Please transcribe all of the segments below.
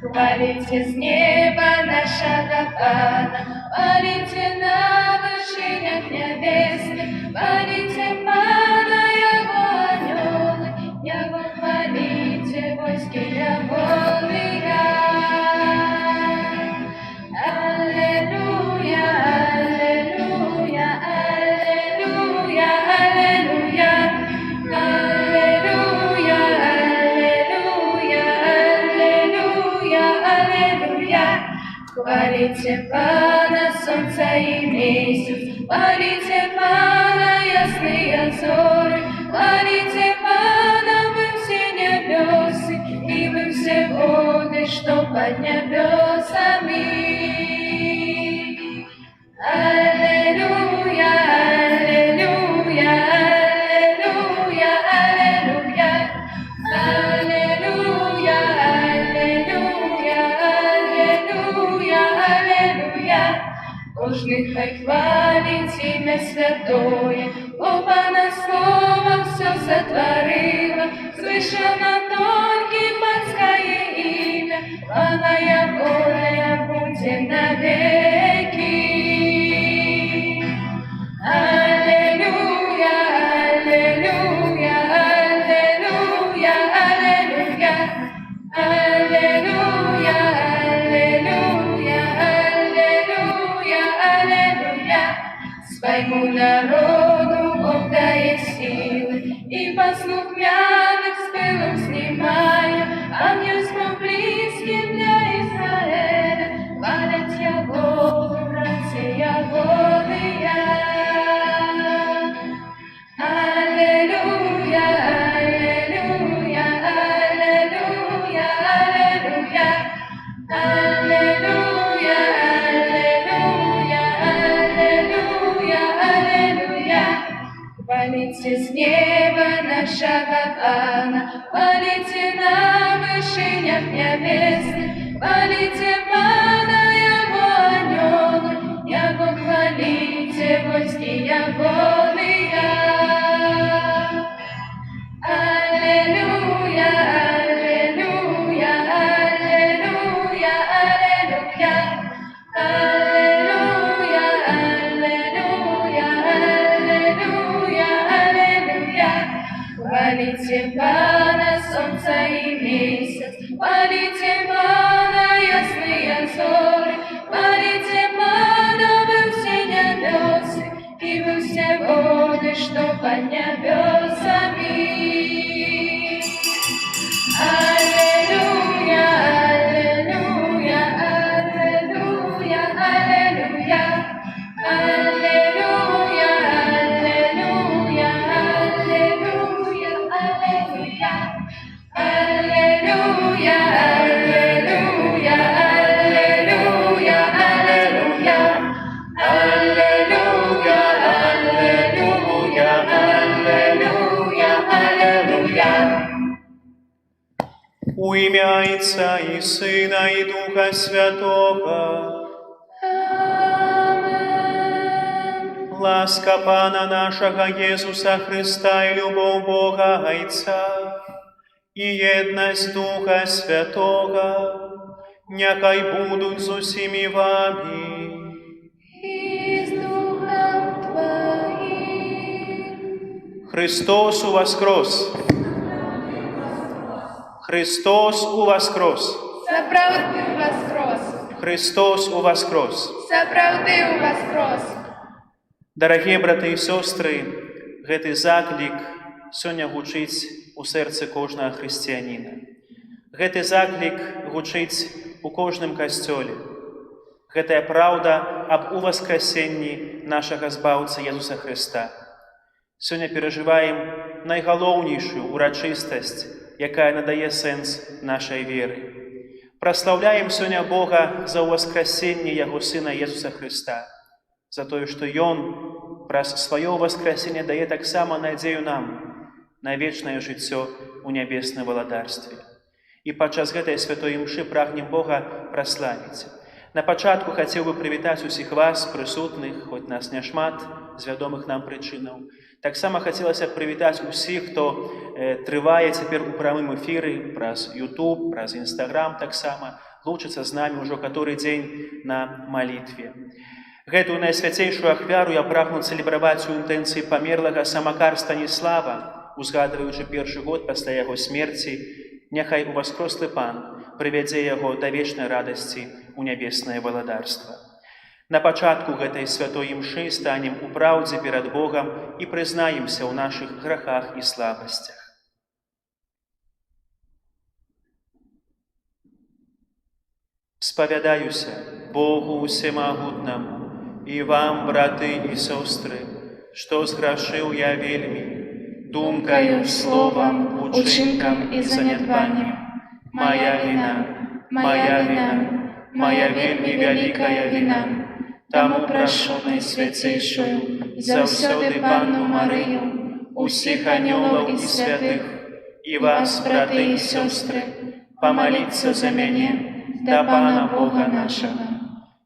Хвалите с неба наша Гавана, хвалите на вершинах небесных, хвалите Пана, Его анёлы, Его хвалите войски ягония. Аллилуйя, аллилуйя, аллилуйя, аллилуйя. Аллилуйя, аллилуйя, аллилуйя, аллилуйя. Хвалите Пана, солнце и месяц, хвалите Пана, ясные зоры, хвалите Пана, вы все небесы, и вы все воды, что под небесами. Аллилуйя, аллилуйя, аллилуйя, аллилуйя. Аллилуйя, аллилуйя, аллилуйя, аллилуйя. Кожний хай хвалить ім'я святое, бо Пана слово все сотворило, слышано только панское имя, Пана Ягония будет навеки. Аллилуйя, аллилуйя, аллилуйя, аллилуйя. Аллилуйя, аллилуйя, аллилуйя, аллилуйя. Своему народу Бог дает силы, и послух мятых с пылом снимая, ангельством близким для Израиля, хвалят Ягоду, братья Ягодия. Аллилуйя, аллилуйя, аллилуйя, аллилуйя. Аллилуйя, аллилуйя, аллилуйя, аллилуйя. Хвалите с неба нашего Пана, хвалите на вышинях небесных, хвалите Пана, Его анёлы, Его хвалите, войски Ягония. Аллилуйя, аллилуйя, аллилуйя, аллилуйя. Аллилуйя, аллилуйя, аллилуйя, аллилуйя. Хвалите Пана, солнце и месяц, хвалите Пана, ясные зоры, хвалите Пана, вы все небесы, и вы все воды, что под небесами. Аллилуйя, аллилуйя, аллилуйя, аллилуйя. Аллилуйя, аллилуйя, аллилуйя, аллилуйя. Аллилуйя, аллилуйя, аллилуйя, аллилуйя. Аллилуйя, аллилуйя, аллилуйя, аллилуйя. У ім'я Отця і Сина, і Духа Святого. Амен. Ласка Пана нашого Єсуса Христа і любов Бога Отця, і єдність Духа Святого, нехай будуть з усіми вами. И с Духом Твоим. Христос воскрес! Христос воскрес! Сапраўды воскрес! Христос воскрес! Сапраўды воскрес! Дорогие браты и сестры, гэты заклик сёння гучыць у сэрцы кожнага хрысціяніна. Гэты заклик гучыць у кожным касцёле. Гэтая праўда аб уваскрасенні нашага збаўцы Езуса Христа. Сёння перажываем найгалоўнейшую урачыстасць, якая надае сэнс нашай веры. Праслаўляем сёння Бога за ўваскрасенне Яго Сына Езуса Христа, за тое, што Ён праз сваё ўваскрасенне дае таксама надзею нам на вечнае жыццё ў нябесным валадарстве. І падчас гэтай святой імшы прагнем Бога праславіць. На пачатку хацеў бы прывітаць усіх вас, прысутных, хоць нас няшмат, з вядомых нам прычынаў. Таксама хацелася б прывітаць усіх, хто трывае цяпер у прамым эфіры праз YouTube, праз Instagram таксама, лучыцца з намі ўжо каторы дзень на малітве. Гэтую найсвяцейшую ахвяру я прагну цэлебраваць у інтэнцыі памерлага Самакар Станіслава, узгадваючы першы год пасля яго смерці Няхай уваскрослы Пан прывядзе яго да вечнай радасці ў нябеснае валадарства. На пачатку гэтай святой імшы станем у праўдзе перад Богам і прызнаемся ў нашых грахах і слабасцях. Спавядаюся Богу Усемагутнаму і вам, браты і сёстры, што зграшыў я вельмі, думкаю, словам, учынкам і занядбаннем. Моя віна, моя вельмі вялікая віна. Таму прашу найсвяцейшую заўсёды Панну Марыю, усіх анёлаў і святых, і вас, браты і сёстры, памаліцца за мяне да Пана Бога нашага.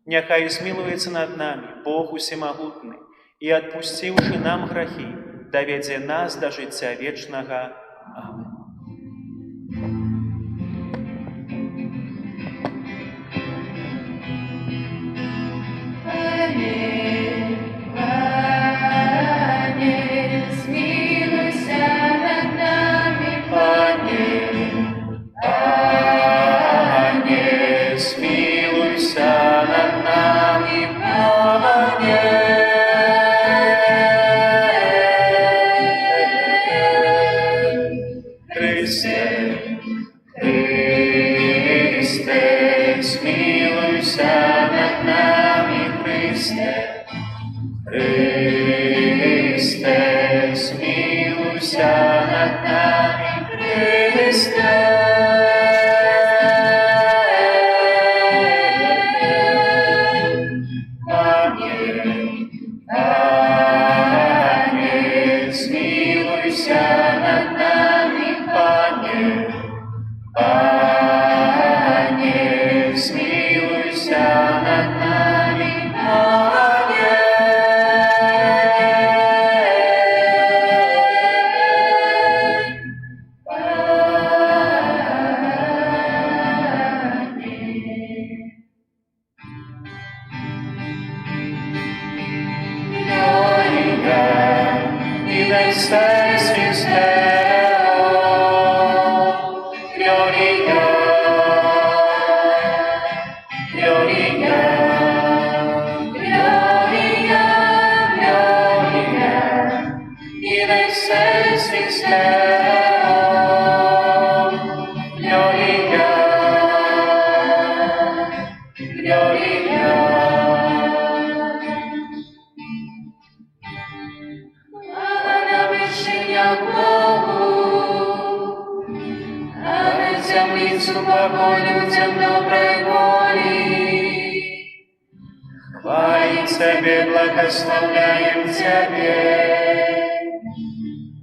Няхай змілуецца над намі Бог Усемагутны і, адпусціўшы нам грахі, давядзе нас да жыцця вечнага. Амен. Благословляем Тебе,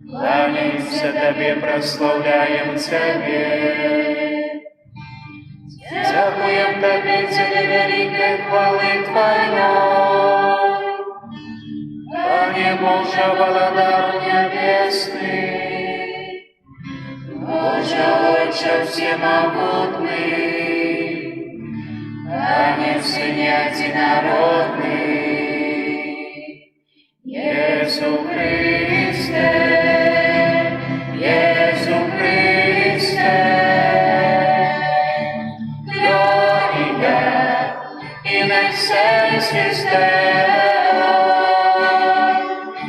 кланяемся Тебе, прославляем Тебе. Дякуем Тебе за великой хвалы Твоей, Пане Боже, Владар небесный, Боже, Отче всемогутный, Пане в Сыне единородный, Иисус Христе, Иисус Христе, Gloria in excelsis Deo,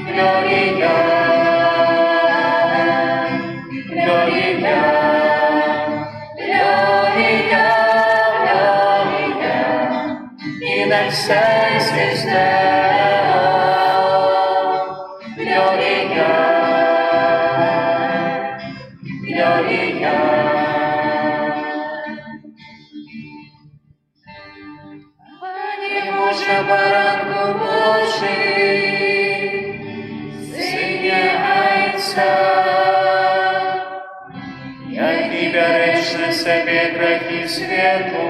Gloria, Gloria, Gloria, Gloria in excelsis Deo. Баранку Божий, Сине Айца, який береш на себе грехи світу,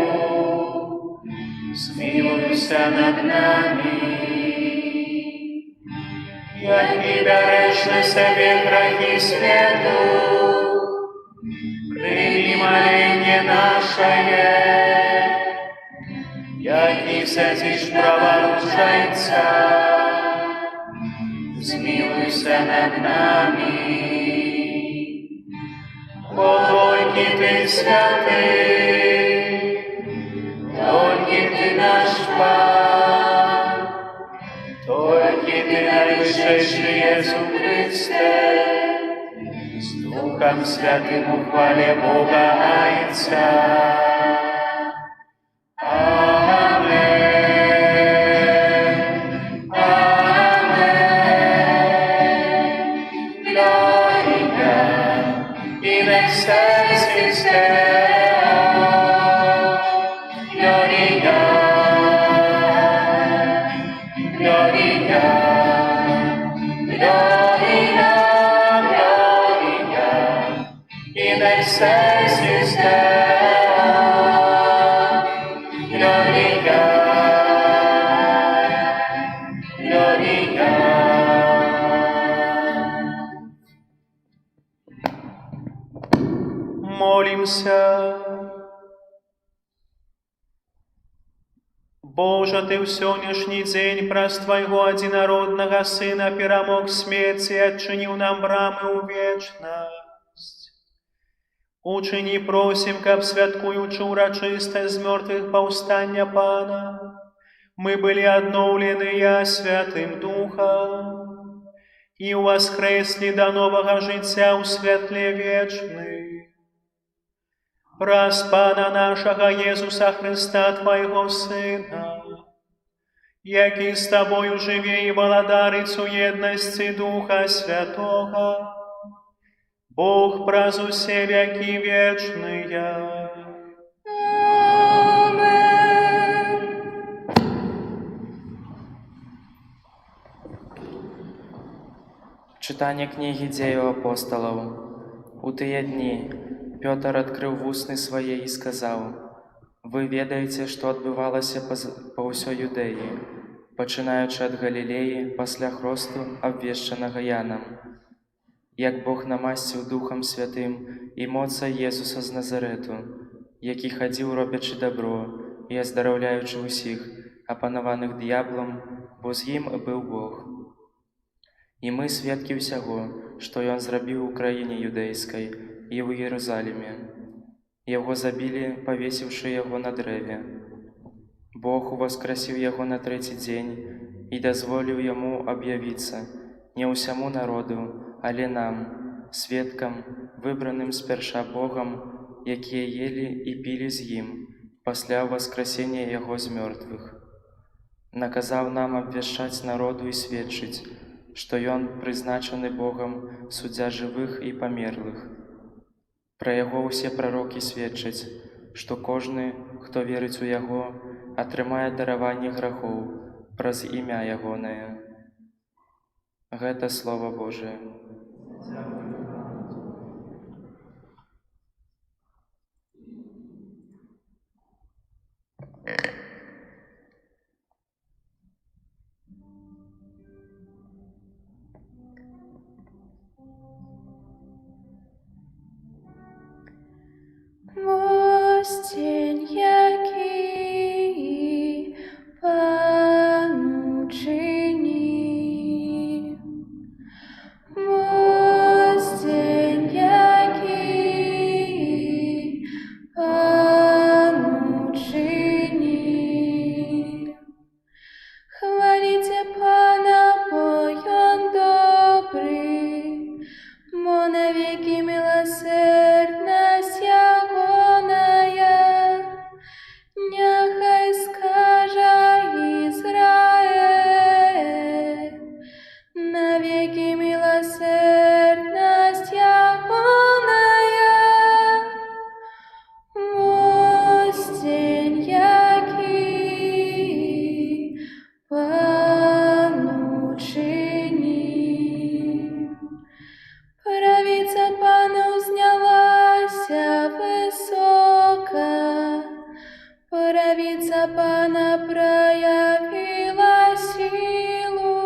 змилуйся над нами. Який береш на себе грехи світу, прими моление наше. Який сядешь права рушайца, змилуйся над нами. Бо Твой ти Ти святий, тільки Ти наш Пан, тільки Ти найвищий Єсу Христе, з Духом Святим у хвалі Бога Отця. In excelsis Deo, Gloria, Gloria, Gloria, Gloria, in excelsis Deo, Gloria, Gloria. Молимся. Боже, Ты в сегодняшний день праз Твоего одинородного Сына перемог смерть и отчинил нам брамы у вечность. Учини, просим, каб святкуючи урочистость мертвых повстання Пана, мы были обновлены Святым Духом и воскресли до нового життя у святле вечный. Праз Пана нашего Єсуса Христа, Твоего Сына, який з Тобою живе і володарить у єдності Духа Святого, Бог праз усе веки вечные. Amen. Читання книги Дзею апостолов. У тыя дні Пётр адкрыў вусны свае і сказаў: «Вы ведаеце, што адбывалася па ўсёй Юдэі, пачынаючы ад Галілеі пасля хросту, абвешчанага Янам, як Бог намасціў Духам Святым і моцай Езуса з Назарэту, які хадзіў робячы дабро і аздараўляючы ўсіх, апанаваных д'яблам, бо з ім быў Бог. І мы сведкі ўсяго, што Ён зрабіў у краіне юдэйскай і ў Єрусаліме. Яго забілі, павесіўшы яго на дрэве. Бог уваскрасіў яго на трэці дзень і дазволіў яму аб'явіцца не ўсяму народу, але нам, сведкам, выбраным спярша Богам, якія елі і пілі з ім пасля ўваскрасення яго з мёртвых. Наказаў нам абвяшчаць народу і сведчыць, што Ён прызначаны Богам суддзя жывых і памерлых. Пра яго ўсе прарокі сведчаць, што кожны, хто верыць у яго, атрымае дараванне грахоў праз імя ягонае. Гэта Слова Божие. Мостень, який Пану чині. Мостень, який Пану чині. Хваліте Пана, бо Ён добрий, бо навіки милосердность ягоная. Нехай скаже Израиль, навеки милосердность ягоная. Мостень, який Пану чині. Правіца Пана узнялася высока, правіца Пана проявила силу.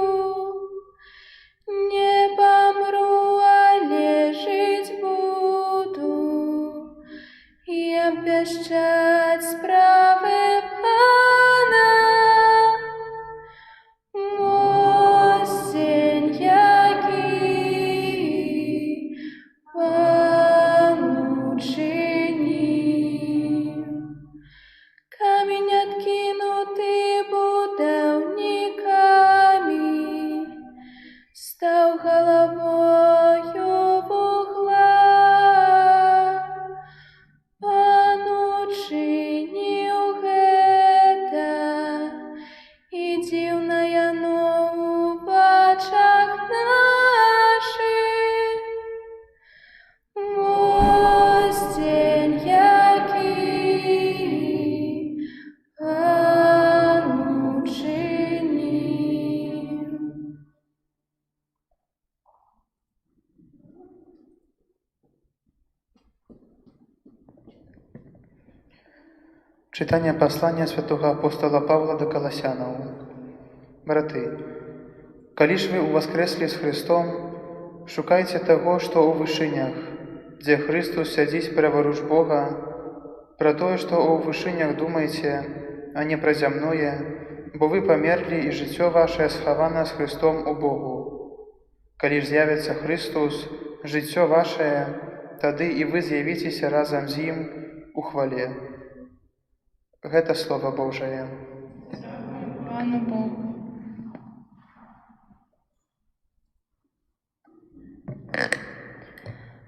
Не помру, але жить буду и обвещать справы Пана. Мостень, який Пану чині. Читання послання святого апостола Павла до Колосянаў. Браты, калі ж вы уваскрэслі з Христом, шукайце таго, што ў вышынях, дзе Христус сядзіць праворуч Бога, пра тое, што ў вышынях думайце, а не пра зямное, бо вы памерлі і жыццё вашае схавана з Христом у Богу. Калі ж з'явіцца Христус, жыццё вашае, тады і вы з'явіцеся разам з ім у хвале. Гэта Слова Божае. Пану Богу.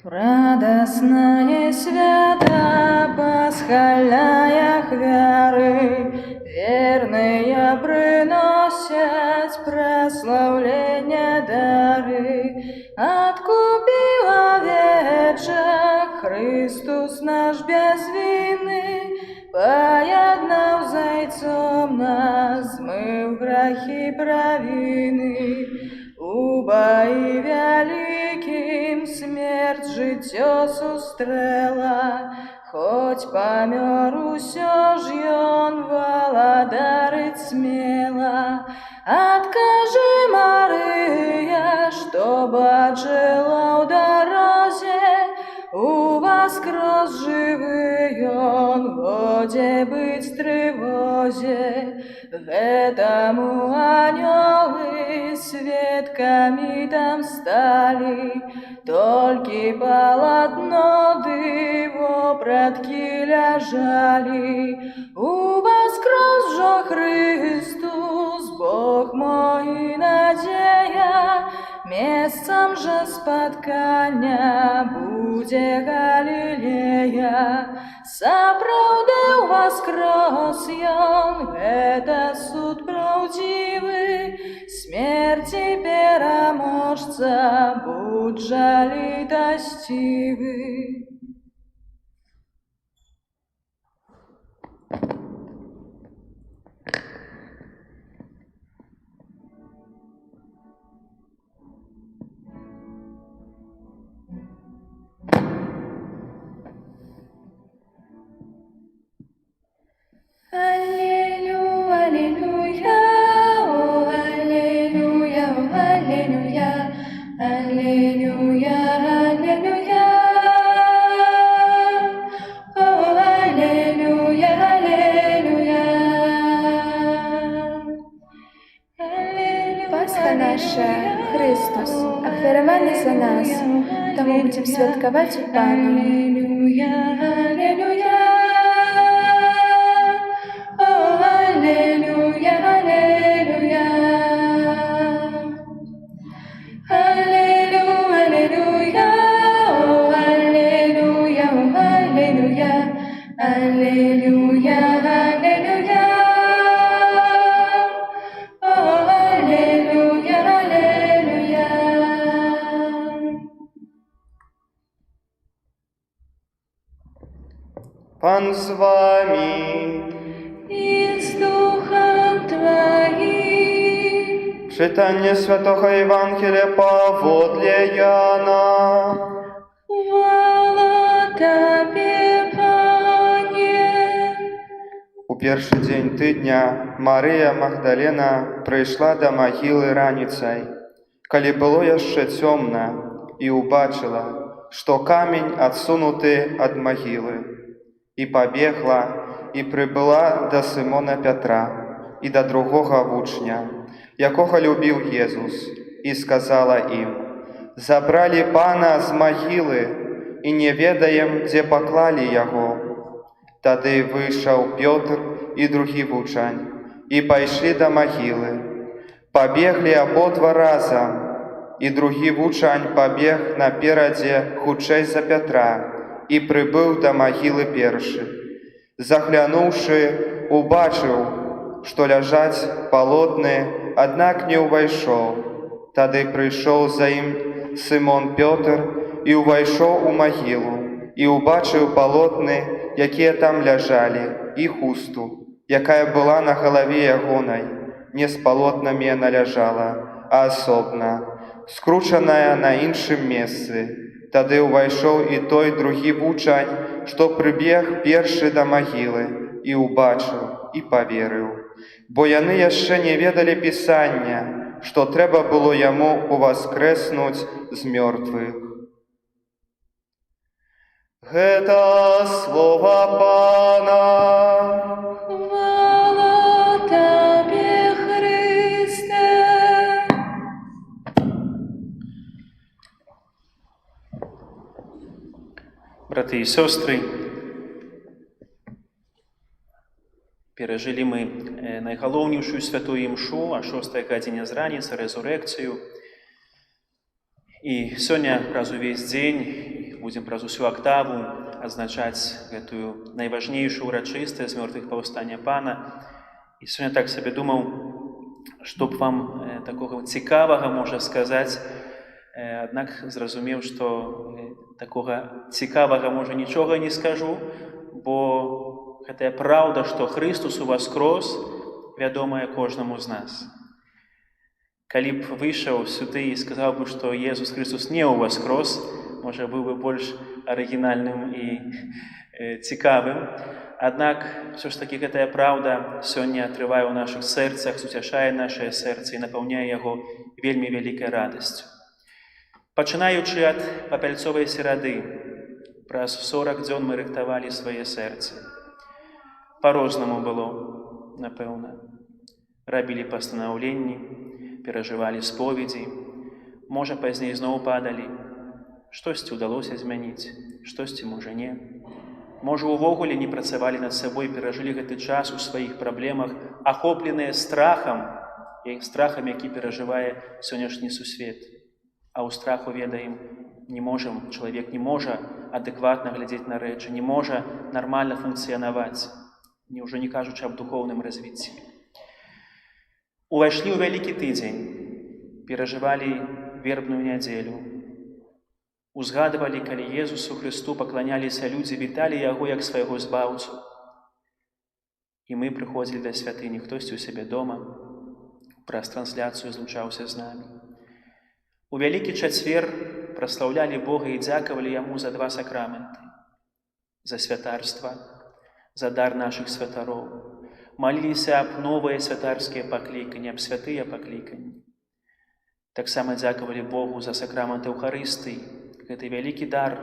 Радостная свята пасхальная хвяры, верные приносят прославление дары. Откупил овечек Христус наш без вины, поєднав зайцом нас, змив грахи провины. У бої великим смерть життя сустрела, хоть помер усё ж ён володарить смело. Откажи, Мария, что бачила в дорозе, у вас крос живый он, годе быть тревозе. Гэтому анёлы сведками там стали, толькі полотно ды вопратки ляжали. У вас крос жо Христос, Бог мой надея, месцам же спаткання будзе Галілея. Сапраўды ў воскрес ён, гэта суд праўдзівы, смерці пераможца, будь жа літасцівы. Аллилуйя, аллилуйя, о аллилуйя, аллилуйя, аллилуйя, о аллилуйя, аллилуйя. Пасха наша, Христос, ахвяраваны за нас, таму будзем святкаваць у Пану. Аллилуйя, аллилуйя. Аллилуйя, аллилуйя, аллилуйя, о аллилуйя, аллилуйя, аллилуйя, аллилуйя, о аллилуйя, аллилуйя. Пан з вами. И с Духом Твоим. Читання Святого Євангелія паводле Яна. Хвала Тебе, Пане. У першы дзень тыдня Марыя Магдалена прыйшла да магілы раніцай, калі было яшчэ цёмна, і ўбачыла, што камень адсунуты ад магілы, і пабегла, і прыбыла да Сымона Пятра і да другога вучня, якога любіў Езус, і сказала ім: «Забралі Пана з магілы, і не ведаем, дзе паклалі яго». Тады выйшаў Пётр і другі вучань, і пайшлі да магілы. Пабеглі абодва разам, і другі вучань пабег наперадзе хутчэй за Пятра, і прыбыў да магілы першы. Заглянуўшы, убачыў, што ляжаць палотны, аднак не ўвайшоў. Тады прыйшоў за ім Сымон Пётр і ўвайшоў у магілу, і ўбачыў палотны, якія там ляжалі, і хусту, якая была на галаве ягонай. Не з палотнамі яна ляжала, а асобна, скручаная на іншым месцы. Тады ўвайшоў і той другі вучань, што прыбег першы да магілы, і ўбачыў, і паверыў. Бо яны яшчэ не ведалі Пісання, што трэба было яму уваскрэснуць з мёртвых. Гэта слова Пана. Хвала Тебе, Христе. Браты и сестры, перажылі мы найгалоўнейшую святую імшу о 6 гадзіне з раніцы, рэзурэкцыю. І сёння праз увесь дзень будзем праз усю актаву адзначаць гэтую найважнейшую ўрачыстасць мёртвых паўстання Пана. І сёння так сабе думаў, што б вам такога цікавага можа сказаць, аднак зразумеў, што такога цікавага можа нічога не скажу, бо гэтая праўда, што Христус уваскрос, вядомая кожнаму з нас. Калі б выйшаў сюды і сказаў бы, што Езус Христус не ўваскрос, можа, быў бы больш арыгінальным і цікавым. Аднак, ўсё ж такі, гэтая праўда сёння трывае ў нашых сэрцах, суцяшае нашае сэрца і напаўняе яго вельмі вялікай радасцю. Пачынаючы ад папяльцовай серады, праз 40 дзён мы рыхтавалі свае сэрцы. Па-рознаму было, напэўна. Рабілі пастанаўленні, перажывалі споведзі, можа, пазней зноў падалі. Штосьці ўдалося змяніць, штосьці, можа, не. Можа, увогуле не працавалі над сабой, перажылі гэты час у сваіх праблемах, ахопленыя страхам, які перажывае сённяшні сусвет. А ў страху, ведаем, чалавек не можа адэкватна глядзець на рэчы, не можа нармальна функцыянаваць, ўжо не кажучы аб духоўным развіцці. Увайшлі ў вялікі тыдзень, перажывалі вербную нядзелю, узгадывалі, калі Езусу Христу пакланяліся людзі, віталі Яго як свайго збаўцу. І мы прыходзілі да святыні, хтосьці ў сябе дома, праз трансляцыю злучаўся з намі. У Вялікі чацвер праслаўлялі Бога і дзякавалі Яму за 2 сакраменты, за святарства, за дар нашых святароў, маліліся аб новыя святарскія пакліканні, аб святыя пакліканні. Таксама дзякавалі Богу за сакрамент Эўхарыстыі, гэты вялікі дар,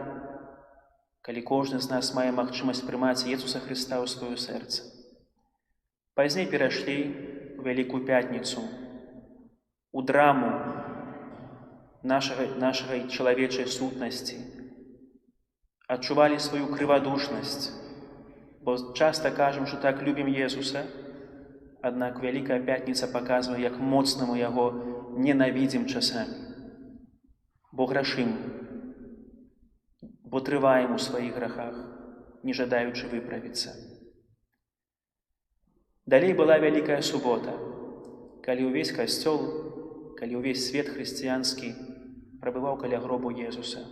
калі кожны з нас мае магчымасць прымаць Езуса Христа ў сваё сэрца. Пазней перайшлі у Вялікую пятніцу, у драму нашай чалавечай сутнасці, адчувалі сваю крывадушнасць, бо часта кажам, што так любім Езуса, аднак Вялікая пятніца паказвае, як моцна мы Яго ненавідзім часамі, бо грашым, бо трываем у сваіх грахах, не жадаючы выправіцца. Далей была Вялікая субота, калі ўвесь касцёл, калі ўвесь свет хрысціянскі прабываў каля гробу Езуса,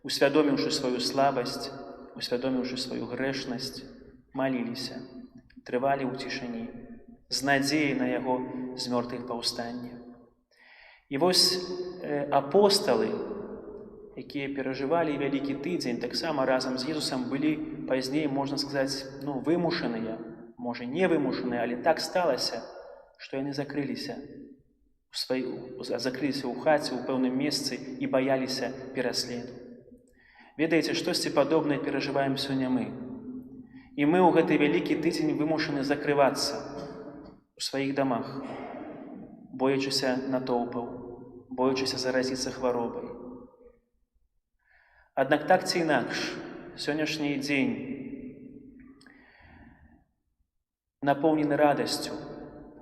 усвядоміўшы сваю слабасць, усвядоміўшы сваю грэшнасць, маліліся, трывалі ў цішыні, з надзеяй на Яго з мёртвых паўстання. І вось апосталы, якія перажывалі Вялікі тыдзень, таксама разам з Езусам былі пазней, можна сказаць, вымушаныя, можа, не вымушаныя, але так сталася, што яны закрыліся ў хаце, у пэўным месцы і баяліся пераследу. Ведаеце, штосьці падобнае перажываем сёння мы. І мы ў гэты Вялікі тыдзень вымушаны закрывацца у сваіх дамах, боячыся натоўпаў, боячыся заразіцца хваробай. Аднак так ці інакш, сённяшні дзень напоўнены радасцю,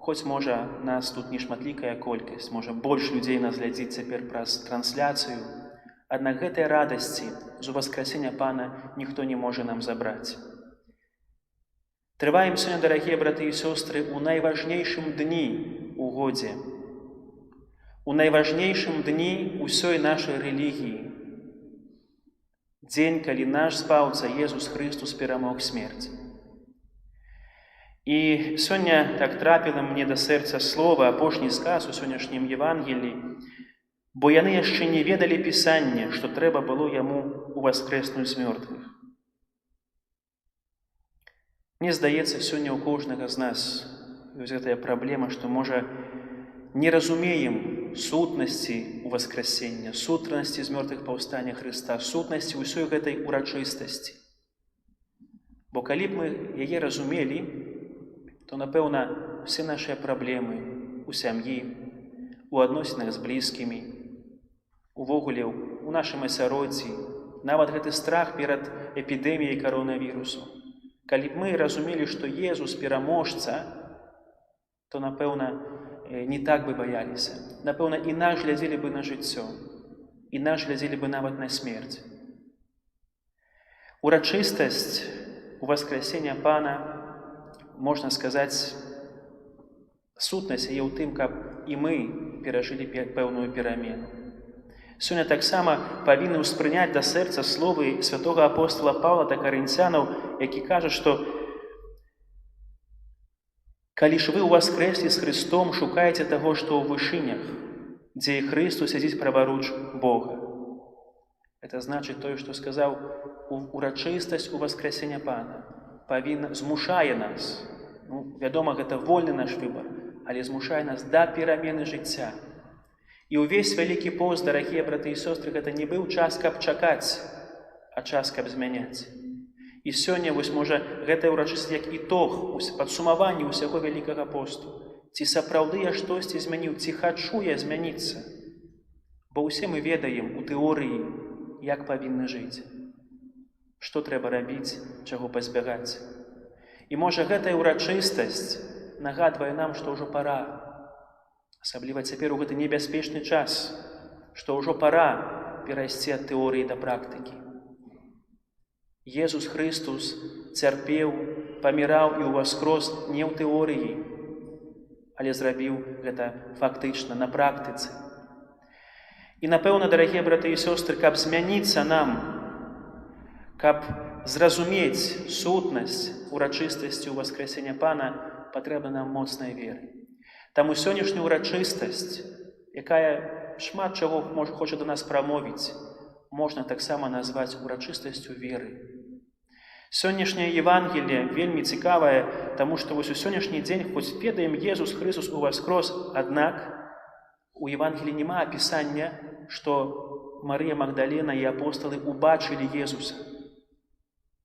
хоць, можа, нас тут не шматлікая колькасць, можа, больш людзей нас глядзіць цяпер праз трансляцыю, аднак гэтай радасці з уваскрасення Пана ніхто не можа нам забраць. Трываем сёння, дарагія браты і сёстры, у найважнейшым дні у годзе, у найважнейшым дні ўсёй нашай рэлігіі, дзень, калі наш Збаўца Езус Христус перамог смерць. І сёння так трапіла мне да сэрца слова, апошні сказ у сённяшнім Евангелі, бо яны яшчэ не ведалі Пісання, што трэба было Яму уваскрэснуць з мёртвых. Мне здаецца, сёння ў кожнага з нас ёсць гэтая праблема, што, можа, не разумеем сутнасці ўваскрасення, сутнасці з мёртвых паўстання Хрыста, сутнасці ўсёй гэтай урачыстасці. Бо калі б мы яе разумелі, то, напэўна, усе нашыя праблемы у сям'і, у адносінах з блізкімі, увогуле у нашым асяроддзі, нават гэты страх перад эпідэміяй каронавірусу. Калі б мы разумелі, што Езус пераможца, то, напэўна, не так бы баяліся. Напэўна, інакш глядзелі бы на жыццё, інакш глядзелі бы нават на смерць. Урачыстасць уваскрасення Пана, можна сказаць, сутнасць яе ў тым, каб і мы перажылі пэўную перамену. Сёння таксама павінны ўспрыняць да сэрца словы святога апостола Паўла да карынцянаў, які кажа, што «Калі ж вы ўваскрэслі з Христом, шукайце таго, што ў вышынях, дзе і Христос сядзіць праваруч Бога». Это значыць тое, што сказаў, урачыстасць уваскрасення Пана змушае нас, вядома, гэта вольны наш выбар, але змушае нас да перамены жыцця. І ўвесь вялікі пост, дарагія браты і сёстры, гэта не быў час, каб чакаць, а час, каб змяняць. І сёння, можа, гэтая ўрачыстасць як ітог, падсумаванне ўсяго вялікага посту. Ці сапраўды я штосьці змяніў, ці хачу я змяніцца? Бо ўсе мы ведаем у тэорыі, як павінны жыць. Што трэба рабіць, чаго пазбягаць. І, можа, гэтая ўрачыстасць нагадвае нам, што ўжо пара, асабліва цяпер у гэты небяспечны час, што ўжо пара перайсці ад тэорыі да практыкі. Езус Христус цярпеў, паміраў і ўваскрос не ў тэорыі, але зрабіў гэта фактычна на практыцы. І, напэўна, дарагія браты і сёстры, каб змяніцца нам, каб зразумець сутнасць урачыстасці ўваскрасення Пана, патрэбна нам моцнай веры. Таму сённяшняя урачыстасць, якая шмат чаго хоча да нас прамовіць, можна таксама назваць урачыстасцю веры. Сённяшняе Евангелие вельмі цікавае, таму што у сённяшні дзень, хоць ведаем, Езус Христос уваскрос, аднак у Евангеліі няма апісання, што Марыя Магдалена і апосталы убачылі Езуса.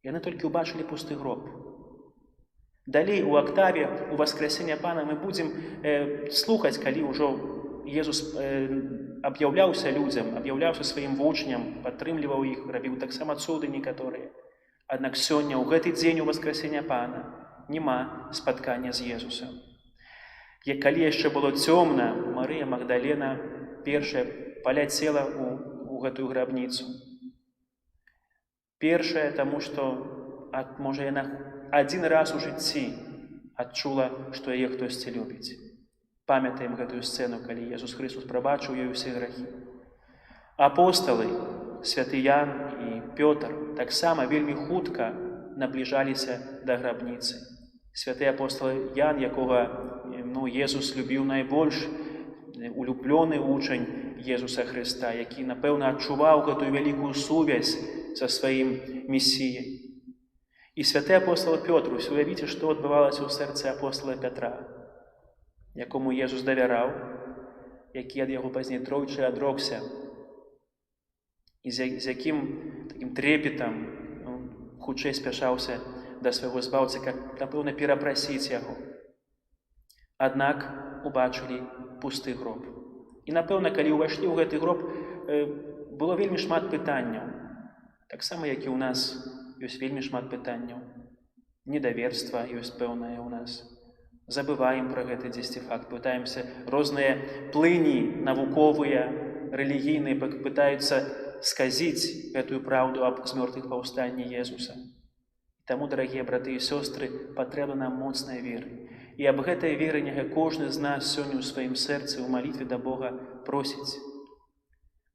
Яны толькі ўбачылі пусты гроб. Далей у актаве уваскрасення Пана мы будзем слухаць, калі ўжо Езус аб'яўляўся людзям, аб'яўляўся сваім вучням, падтрымліваў іх, рабіў таксама цуды некаторыя. Аднак сёння, у гэты дзень уваскрасення Пана, няма спаткання з Езусам. Калі яшчэ было цёмна, Марыя Магдалена першая паляцела ў гэтую грабніцу. Першая, таму што, можа, яна адзін раз у жыцці адчула, што яе хтосьці любіць. Памятаем гэтую сцэну, калі Езус Христос прабачыў ёй усе грахі. Апосталы, святы Ян і Пётр, таксама вельмі хутка набліжаліся да грабніцы. Святы апостол Ян, якога Езус любіў найбольш, улюблёны вучань Езуса Хрыста, які, напэўна, адчуваў гэтую вялікую сувязь са сваім Месіяй. І святы апостол Пётр, уявіце, што адбывалася ў сэрцы апостола Пятра, якому Езус давяраў, які ад яго пазней тройчы адрокся, і з якім такім трепетам хутчэй спяшаўся да свайго збаўцы, каб, напэўна, перапрасіць яго. Аднак убачылі пусты гроб. І, напэўна, калі ўвайшлі ў гэты гроб, было вельмі шмат пытанняў. Таксама, як і ў нас ёсць вельмі шмат пытанняў. Недаверства ёсць пэўнае ў нас. Забываем пра гэты дзесьці факт, пытаемся, розныя плыні навуковыя, рэлігійныя пытаюцца сказіць гэтую праўду аб змёртвых паўстанні Езуса. Таму, дарагія браты і сёстры, патрэбна нам моцнай веры. І аб гэтай веры няхай кожны з нас сёння ў сваім сэрцы ў малітве да Бога просіць.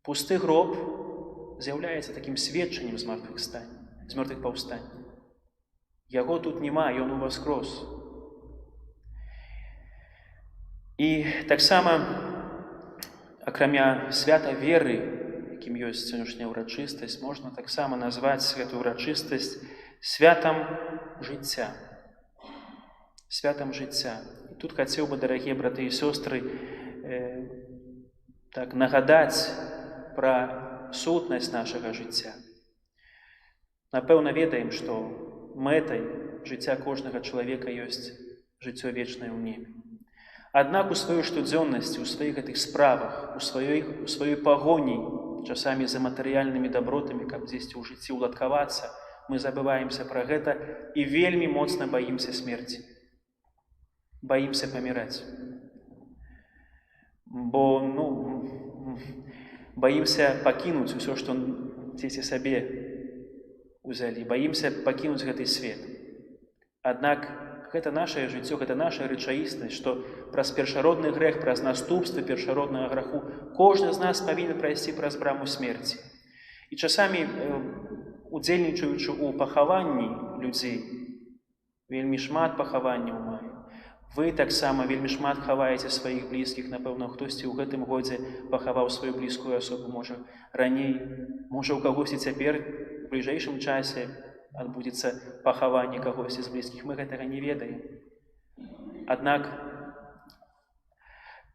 Пусты гроб з'яўляецца такім сведчаннем з мёртвых паўстання. Яго тут няма, ён уваскрос. І таксама, акрамя свята веры, якім ёсць сённяшняя ўрачыстасць, можна таксама назваць святую ўрачыстасць святам жыцця. святам жыцця. І тут хацеў бы, дарагія браты і сёстры, нагадаць пра сутнасць нашага жыцця. Напэўна, ведаем, што мэтай жыцця кожнага чалавека ёсць жыццё вечнае ў небе. Аднак у сваёй штодзённасці, у сваіх гэтых справах, у сваёй пагоні, часамі за матэрыяльнымі дабротамі, каб дзесьці ў жыцці ўладкавацца, мы забываемся пра гэта і вельмі моцна баімся смерці. Баімся паміраць. Бо, баімся пакінуць усё, што дзесьці сабе узялі. Баімся пакінуць гэты свет. Аднак гэта нашае жыццё, гэта наша рэчаіснасць, што праз першародны грэх, праз наступствы першароднага граху кожны з нас павінен прайсці праз браму смерці. І часамі, удзельнічаючы ў пахаванні людзей, вельмі шмат пахаванняў маю. Вы таксама вельмі шмат хаваеце сваіх блізкіх. Напэўна, хтосьці ў гэтым годзе пахаваў сваю блізкую асобу, можа, раней, можа, ў кагосьці цяпер, у бліжэйшым часе адбудзецца пахаванне кагосьці з блізкіх. Мы гэтага не ведаем. Аднак,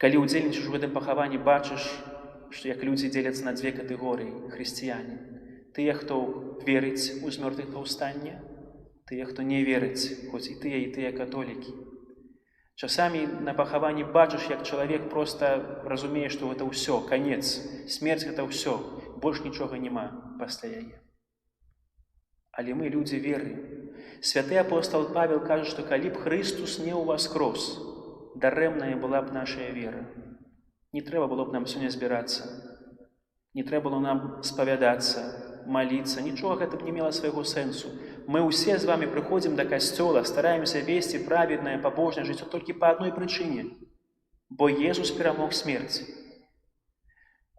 калі ўдзельнічаеш у гэтым пахаванні, бачыш, што як людзі дзеляцца на дзве катэгорыі хрысціяне. Тыя, хто верыць у змёртвых паўстанне, тыя, хто не верыць, хоць і тыя католікі. Часамі на пахаванні бачыш, як чалавек проста разумее, што гэта ўсё, канец, смерць гэта ўсё, больш нічога няма пасля яе. Але мы людзі веры. Святы апостол Павел кажа, што калі б Христус не ўваскрос, дарэмная была б нашая вера. Не трэба было б нам сёння збірацца, не трэба было нам спавядацца, маліцца, нічога гэта б не мела свайго сэнсу. Мы ўсе з вамі прыходзім да касцёла, стараемся весці праведнае, пабожнае жыццё толькі па адной прычыне, бо Езус перамог смерць.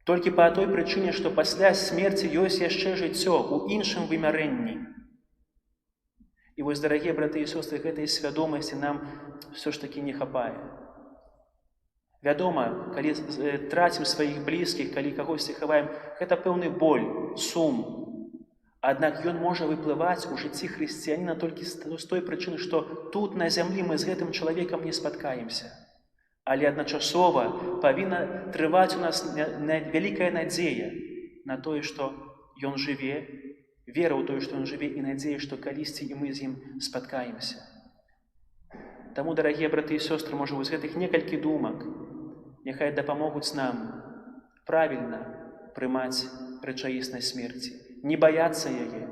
Толькі па той прычыне, што пасля смерці ёсць яшчэ жыццё ў іншым вымярэнні. І вось, дарагія браты і сёстры, гэтай свядомасці нам ўсё ж такі не хапае. Вядома, калі трацім сваіх блізкіх, калі кагосьці хаваем, гэта пэўны боль, сум. Аднак ён можа выплываць у жыцці хрысціяніна толькі з той прычыны, што тут на зямлі мы з гэтым чалавекам не спаткаемся. Але адначасова павінна трываць у нас вялікая надзея на тое, што ён жыве, вера ў тое, што ён жыве, і надзея, што калісьці і мы з ім спаткаемся. Таму, дарагія браты і сёстры, можа, вось гэтых некалькі думак няхай дапамогуць нам правільна прымаць рэчаіснасць смерці. Не баяцца яе,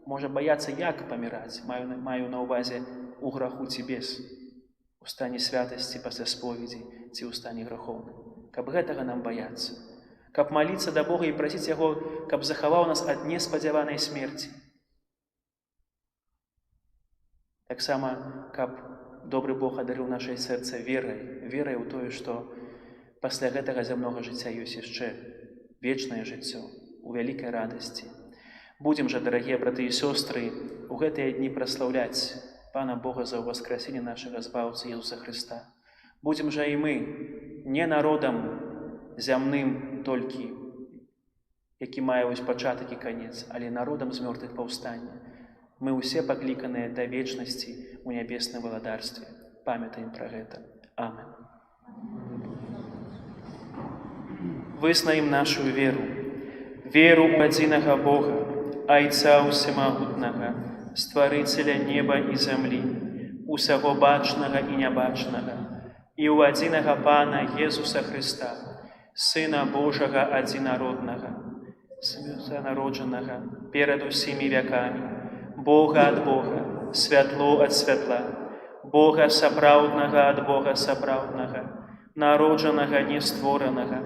можа баяцца, як паміраць, маю на ўвазе у граху ці без, у стане святасці пасля споведзі ці ў стане грахоўным. Каб гэтага нам баяцца, каб маліцца да Бога і прасіць Яго, каб захаваў нас ад неспадзяванай смерці. Таксама, каб добры Бог адарыў нашае сэрца верай у тое, што пасля гэтага зямнога жыцця ёсць яшчэ вечнае жыццё у вялікай радасці. Будзем жа, дарагія браты і сёстры, у гэтыя дні праслаўляць Пана Бога за ўваскрасенне нашага Збаўцы Езуса Хрыста. Будзем жа і мы не народам зямным толькі, які мае вось пачатак і канец, але народам з мёртвых паўстання. Мы ўсе пакліканыя да вечнасці ў нябесным валадарстве. Памятаем пра гэта. Амен. Вызнаем нашу веру. Веру ў адзінага Бога, Айца Усемагутнага, Стварыцеля неба і зямлі, усяго бачнага і нябачнага, і ў адзінага Пана Езуса Хрыста, Сына Божага адзінароднага, святанароджанага перад усімі вякамі, Бога ад Бога, святло ад святла, Бога сапраўднага ад Бога сапраўднага, народжанага нестворанага,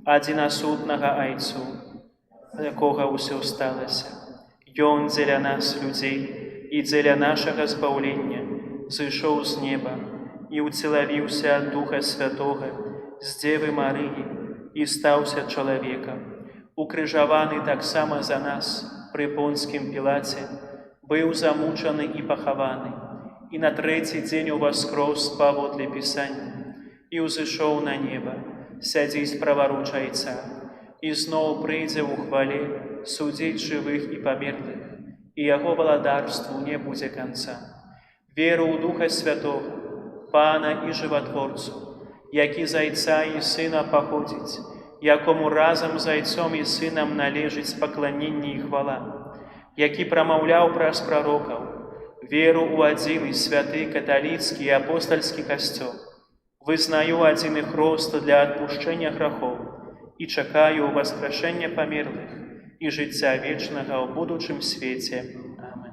адзінасутнага Айцу, якога ўсё сталася. Ён дзеля нас, людзей, і дзеля нашага збаўлення зышоў з неба і ўцелавіўся ад Духа Святога з Дзевы Марыі і стаўся чалавекам. Укрыжаваны таксама за нас пры Понскім Пілаце, быў замучаны і пахаваны, і на трэці дзень уваскрос паводле Пісання, і ўзышоў на неба, сядзіць праваруч Айца, і зноў прыйдзе ў хвале судзіць жывых і памерлых, і яго валадарству не будзе канца. Веру ў Духа Святога, Пана і Животворцу, які зайця і сина походить, якому разом з зайцом і сином належить поклоніння і хвала, які промовляв праз пророків, віру у один і святий католицький і апостольський костел, визнаю один і хрост для відпущення грехов і чекаю воскрешення померлих і життя вічного в будучому світі. Амин.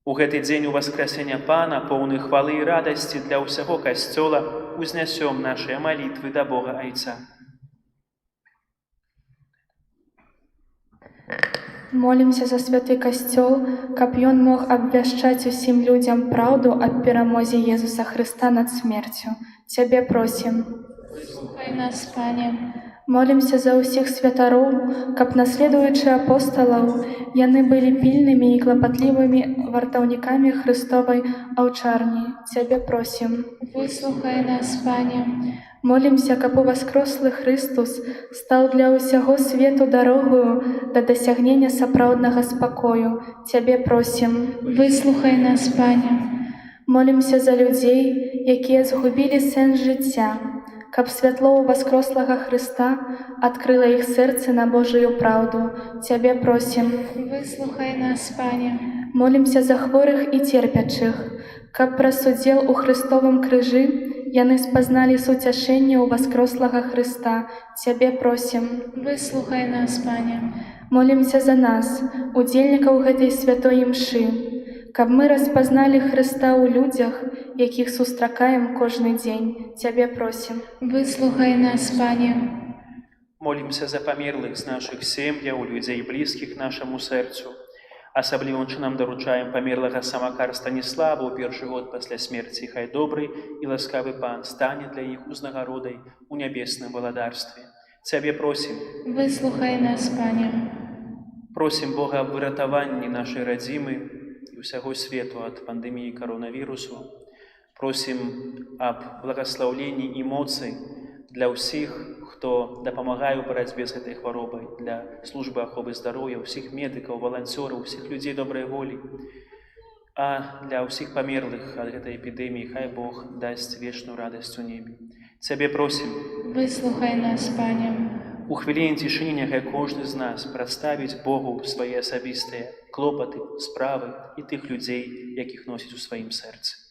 У гэты дзень Уваскрэсення Пана, поўны хвалы і радасці для ўсяго касцёла, узнясём нашыя малітвы да Бога Айца. Молімся за святы касцёл, каб ён мог абвяшчаць усім людзям праўду аб перамозе Езуса Хрыста над смерцю. Цябе просім. Выслухай нас, Пане. Молімся за ўсіх святароў, каб, наследуючы апосталаў, яны былі пільнымі і клапатлівымі вартаўнікамі Христовай аўчарні. Цябе просім. Выслухай нас, Пане. Молімся, каб уваскрослы Христус стаў для ўсяго свету дарогаю да дасягнення сапраўднага спакою. Цябе просім. Выслухай нас, Пане. Молімся за людзей, якія згубілі сэнс жыцця, каб святло уваскрослага Хрыста адкрыла іх сэрцы на Божую праўду. Цябе просім. Выслухай нас, Пане. Молімся за хворых і церпячых, каб праз удзел у Хрыстовым крыжы яны спазналі суцяшэнне ўваскрослага Хрыста. Цябе просім. Выслухай нас, Пане. Молімся за нас, удзельнікаў гэтай святой імшы, каб мы распазналі Хрыста ў людзях, якіх сустракаем кожны дзень. Цябе просім. Выслухай нас, Пане. Молімся за памерлых з нашых сем'яў, людзей блізкіх нашаму сэрцу. Асаблівым чынам даручаем памерлага Самакара Станіслава ў першы год пасля смерці. Хай добры і ласкавы Пан стане для іх узнагародай у нябесным валадарстве. Цябе просім. Выслухай нас, Пане. Просім Бога аб выратаванні нашай радзімы і ўсяго свету ад пандэміі каронавірусу. Просім аб благаслаўленні і моцы для ўсіх, хто дапамагае ў барацьбе з гэтай хваробай, для службы аховы здароўя, ўсіх медыкаў, валанцёраў, ўсіх людзей добрай волі. А для ўсіх памерлых ад гэтай эпідэміі хай Бог дасць вечную радасць у небе. Цябе просім. Выслухай нас, Пане. У хвіліне цішыні няхай кожны з нас прадставіць Богу свае асабістыя клопаты, справы і тых людзей, якіх носіць у сваім сэрцы.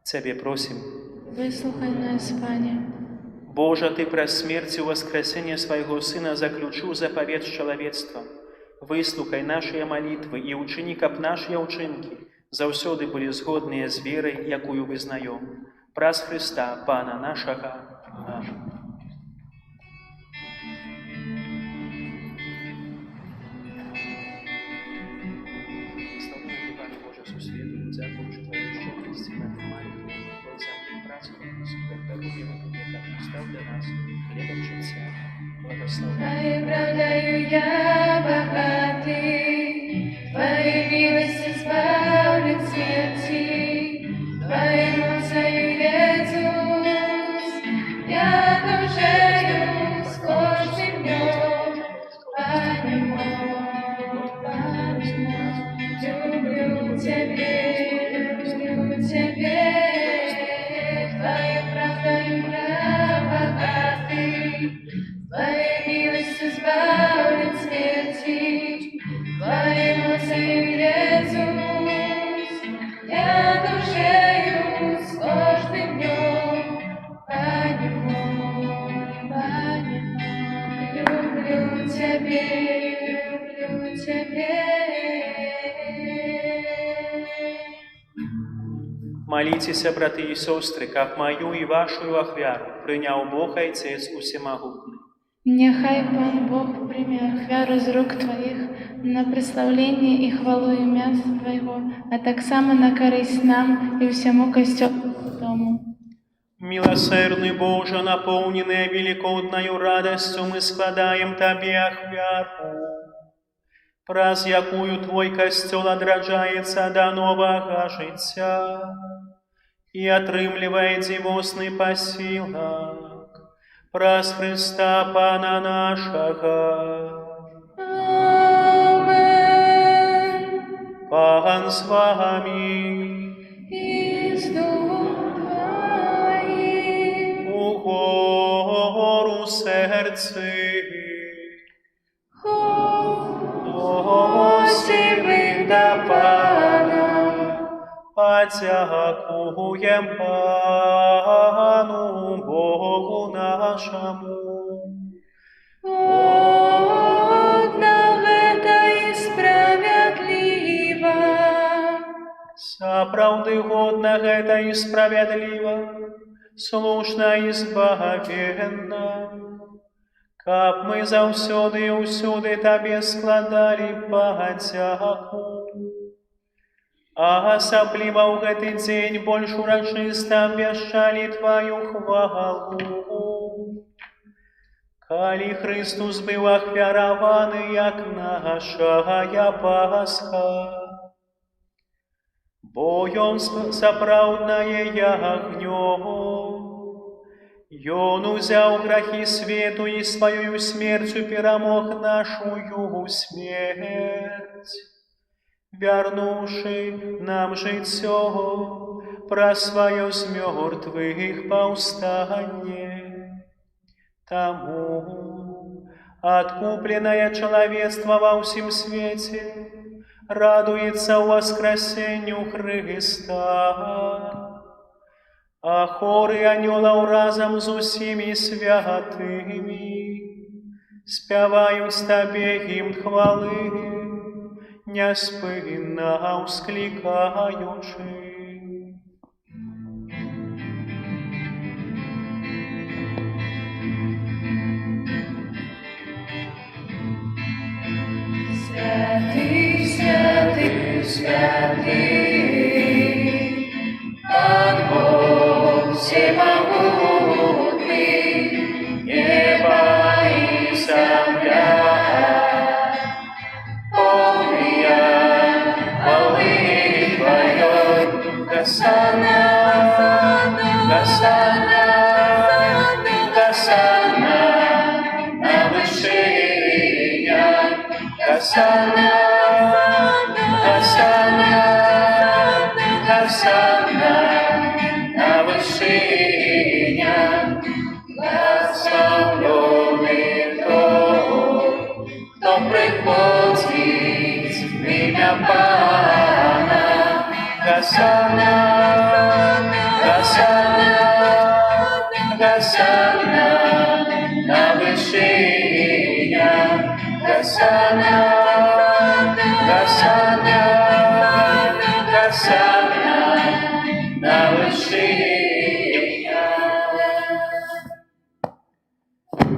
Цябе просім. Выслухай нас, Пане. Божа, Ты праз смерць і воскресенне свайго Сына заключыў запавет з чалавецтвам. Выслухай нашыя малітвы і ўчыні, каб нашыя ўчынкі заўсёды былі згодныя з верай, якую вызнаём. Праз Хрыста, Пана нашага. Амин. Дзякуючы Твоей щедрости, мы отнимали хлеб, Твой працу, даруем Тебе, как устав для нас, хлебом життя. Благослови. Оправдаю я богатый, Твоей милости избавлен смерти, Твоей милостью, Иисус, я душею с каждым днем, Пане мой, люблю Тебя. Твоей правдой я богатый, Твоей милостью избавлен смерти, Твоей милостью, Иисус, я душею с каждым днем, Пане мой, люблю Тебя, люблю Тебя. Моліцеся, браты і сёстры, каб маю і вашу ахвяру прыняў Бог Айцец Усемагутны. Нехай Пан Бог прийме ахвяру з рук Твоїх на прославлення і хвалу ім'я Твоєго, а так само на користь нам і всьому костьолу тому. Милосердный Боже, наполненный великодною радостью, мы складаем Тебе ахвяру, праз якую Твой костел отраджается до нового життя и отрымливает дивосный посилок, праз Христа Пана нашего. Amen. Пан с вами, И с Духом Твоим. у гору сердцы, Осівих до Пана, подякуєм Пану Богу нашому. Одна это и справедливо. Сапраўды годна гэта і справядліва, слушна і збагавенна, каб мы заўсёды і ўсюды Табе складалі падзяку. А асабліва ў гэты дзень больш урачыста абвяшчалі Тваю хвалу. Калі Христус быў ахвяраваны, як нашая Пасха, бо Ён сапраўднае ягнё, Ён узяў грахі свету і сваёю смерцю перамог нашую смерць, вярнуўшы нам жыццё праз сваё з мёртвых паўстанне. Таму адкупленае чалавецтва ва ўсім свеце радуецца ў воскресенню Хрыста, а хоры анёлаў разам з усімі святымі спяваюць Табе гімн хвалы, няспынна ўсклікаючы. Святый, святый, святый, Пан Бог всемогутный, небо и земля, полная хвалы Твоей. Госанна, Госанна, Госанна на вышинях. Госанна, Госанна, Госанна на вышинях. Благословенный тот, кто приходит в имя Пана. Госанна, Госанна, Госанна на вышинях. Госанна, Госанна, Госанна на вышинях.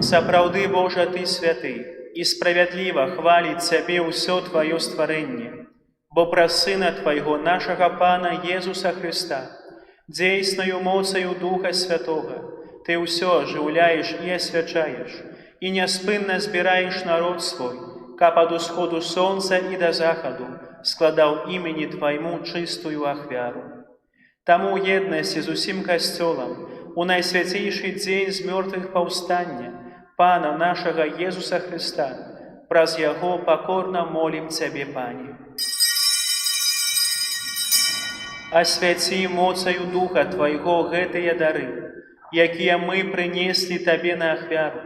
Сапраўды, Божа, Ты святы, і справядліва хваліць Цябе ўсё Тваё стварэнне, бо праз Сына Твайго, нашага Пана Езуса Христа, дзейснаю моцаю Духа Святога, Ты ўсё ажыўляеш і асвячаеш, і няспынна збіраеш народ свой, каб ад усходу сонца і да захаду складаў імені Твайму чыстую ахвяру. Таму ў еднасці з усім касцёлам у найсвяцейшы дзень з мёртвых паўстання Пана нашага Езуса Христа, праз Яго пакорна молім Цябе, Пане. Асвяці моцаю Духа Твайго гэтыя дары, якія мы прынеслі Табе на ахвяру,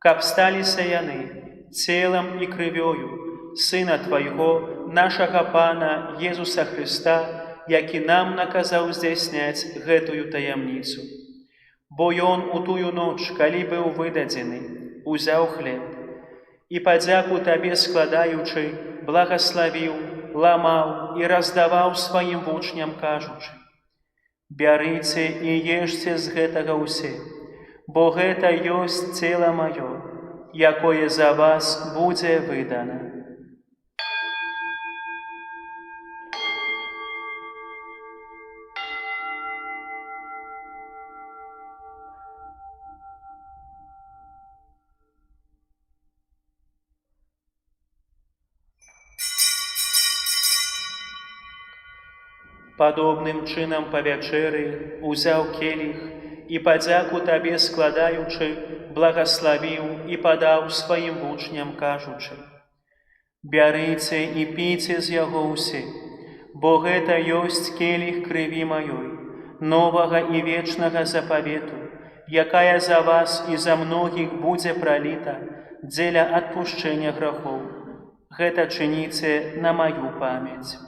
каб сталіся яны целам і крывёю Сына Твайго, нашага Пана Езуса Христа, які нам наказаў здзяйсняць гэтую таямніцу. Бо Ён у тую ноч, калі быў выдадзены, узяў хлеб і падзяку Табе складаючы, благаславіў, ламаў і раздаваў сваім вучням, кажучы: «Бярыце і ешце з гэтага ўсе, бо гэта ёсць цела маё, якое за вас будзе выдана». Падобным чынам па вячэры узяў келіх і падзяку табе складаючы, благаславіў і падаў сваім вучням, кажучы: «Бярыце і піце з яго ўсе, бо гэта ёсць келіх крыві маёй, новага і вечнага запавету, якая за вас і за многіх будзе праліта дзеля адпушчэння грахоў. Гэта чыніце на маю памяць».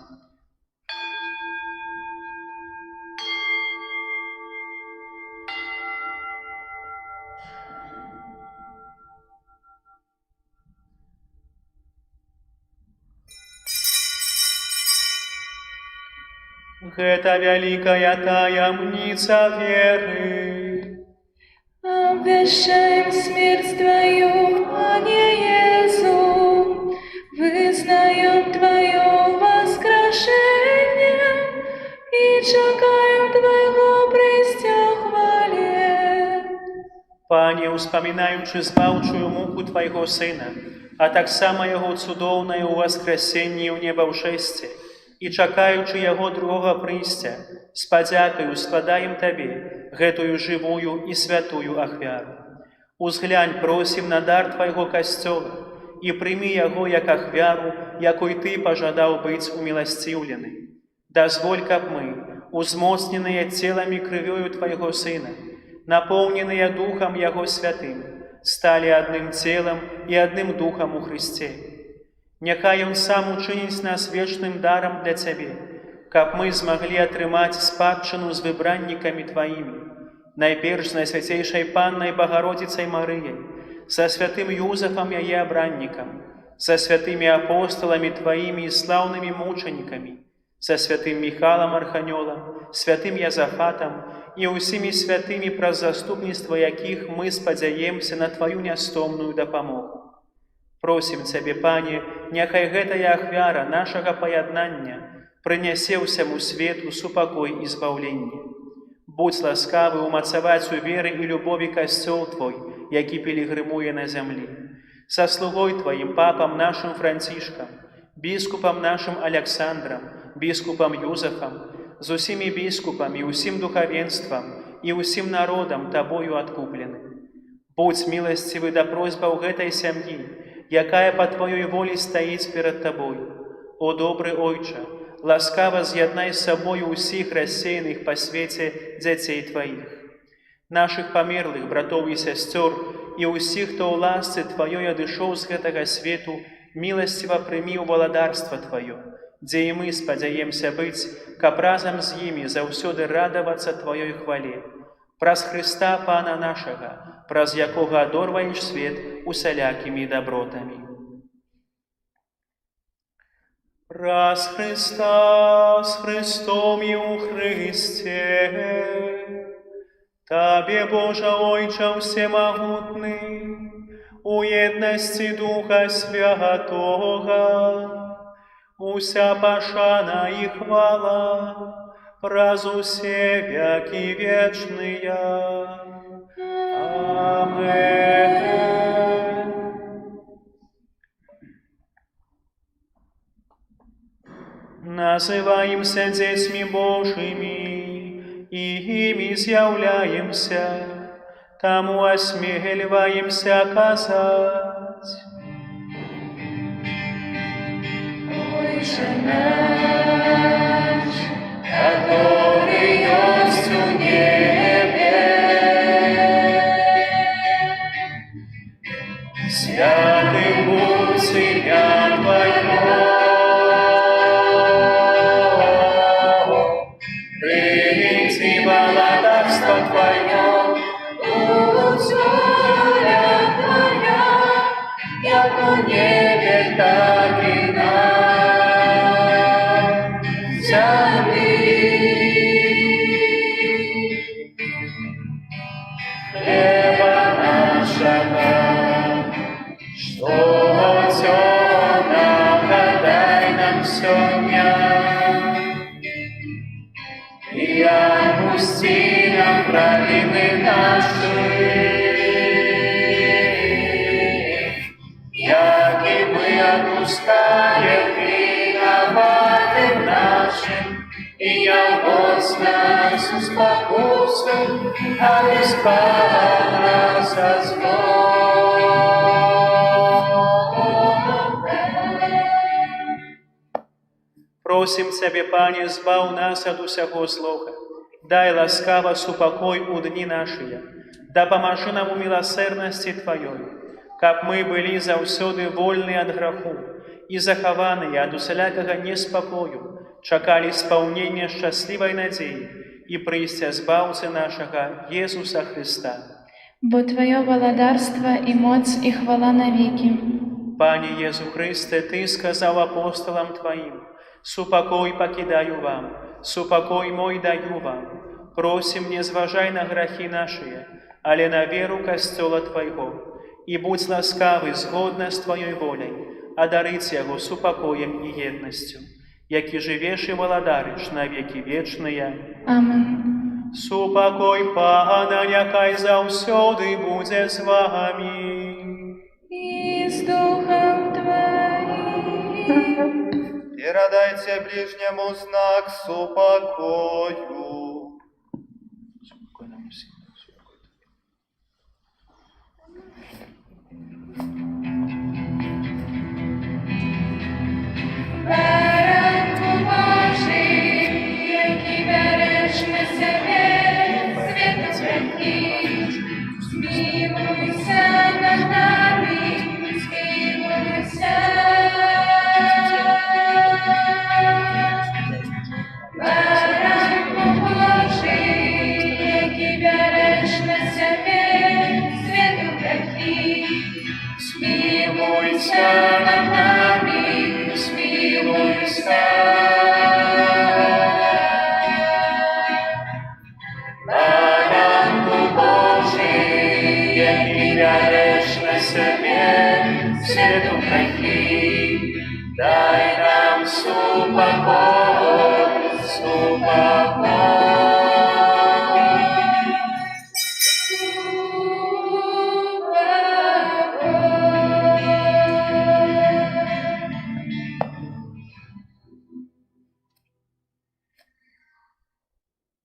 Гэта вялікая таямніца веры. Обвящаем смерть Твою, Пане Иису, вызнаем Твое воскрешение и чекаем Твоего прыцця хвале. Пане, успамінаючы збаўчую муку Твайго Сына, а таксама Яго цудоўнае ўваскрасенне ў небаўшэсце, і чакаючы Яго другога прыйсця, з падзякаю складаем Табе гэтую жывую і святую ахвяру. Узглянь, просім, на дар Твайго касцёла і прымі яго як ахвяру, якой Ты пажадаў быць уміласціўлены. Дазволь, каб мы, узмоцненыя целамі крывёю Твайго Сына, напоўненыя Духам Яго Святым, сталі адным целам і адным Духам у Хрысце. Няхай Ён сам учыніць нас вечным дарам для Цябе, каб мы змаглі атрымаць спадчыну з выбраннікамі Тваімі, найперш з Найсвяцейшай Паннай Багародзіцай Марыяй, са святым Юзафам яе абраннікам, са святымі апостоламі Тваімі і слаўнымі мучанікамі, са святым Міхалам Арханёлам, святым Язафатам і ўсімі святымі, праз заступніцтва якіх мы спадзяемся на Тваю нястомную дапамогу. Просім Цябе, Пане, няхай гэтая ахвяра нашага паяднання прынясе ўсяму свету супакой і збаўленне. Будзь ласкавы умацаваць у веры і любові касцёл Твой, які пілігрымуе на зямлі. Са слугой Тваім папам нашым Францішкам, біскупам нашым Аляксандрам, біскупам Юзафам, з усімі біскупамі, усім духавенствам і усім народам Табою адкуплены. Будзь міласцівы да просьбаў гэтай сям'і, якая па Тваёй волі стаіць перад Табою. О добры Ойча, ласкава з'яднай з сабою ўсіх рассеяных па свеце дзяцей Тваіх, нашых памерлых братоў і сясцёр і ўсіх, хто ў ласцы Тваёй адышоў з гэтага свету, міласціва прымі ў валадарства Тваё, дзе і мы спадзяемся быць, каб разам з імі заўсёды радавацца Тваёй хвале. Праз Хрыста Пана нашага, праз якога адорваеш свет усялякімі дабротамі. Праз Хрыста, з Христом і ў Хрысце, Табе, Божа Ойча всемагутны, у єдності Духа Святого, уся пашана і хвала, праз усе веки вечные. Амен. Называемся детьми Божьими, и ими з'являемся, тому осмеливаемся казать. Отче наш, который есть у небе, святым будь имя Твое, приди владарство Твое, будь воля Твоя, як у небе, так и на земле. Хлеба нашего, что темного, дай нам сегодня, и отпусти нам провины наши, як и мы отпускаем виноватым нашим, и не а спала нас от злого. Просім Цябе, Пане, збаў нас ад усяго злога. Дай ласкава супакой у дні нашыя. Дапамажы нам у міласэрнасці Тваёй, каб мы былі заўсёды вольныя ад граху і захаваныя ад усялякага неспакою, чакалі спаўнення шчаслівай надзеі і прыйсця збаўцы нашага Езуса Христа. Бо Твое валадарство и моц и хвала навеки. Пане Езу Христе, Ты сказаў апостолам Твоим: «Супакой пакідаю вам, супакой мой даю вам. Просім, не зважай на грахі нашыя, але на веру касцёла Твайго, і будь ласкавы згодна з Твоёй воляй, адарыць яго супакоем і еднасцю, які жывеш і валадарыш на векі вечныя. Амин. Супакой Пана няхай заўсёды будзе з вамі. И с Духом Твоим. Передайте ближнему знак супокою. Баранку Божий, який береш на себе світу гріхи, змилуйся над нами, змилуйся. Баранку Божий, який береш на себе світу гріхи, змилуйся над нами. Баранку Божий, який береш на себе світу гріхи, дай нам супокой, супокой.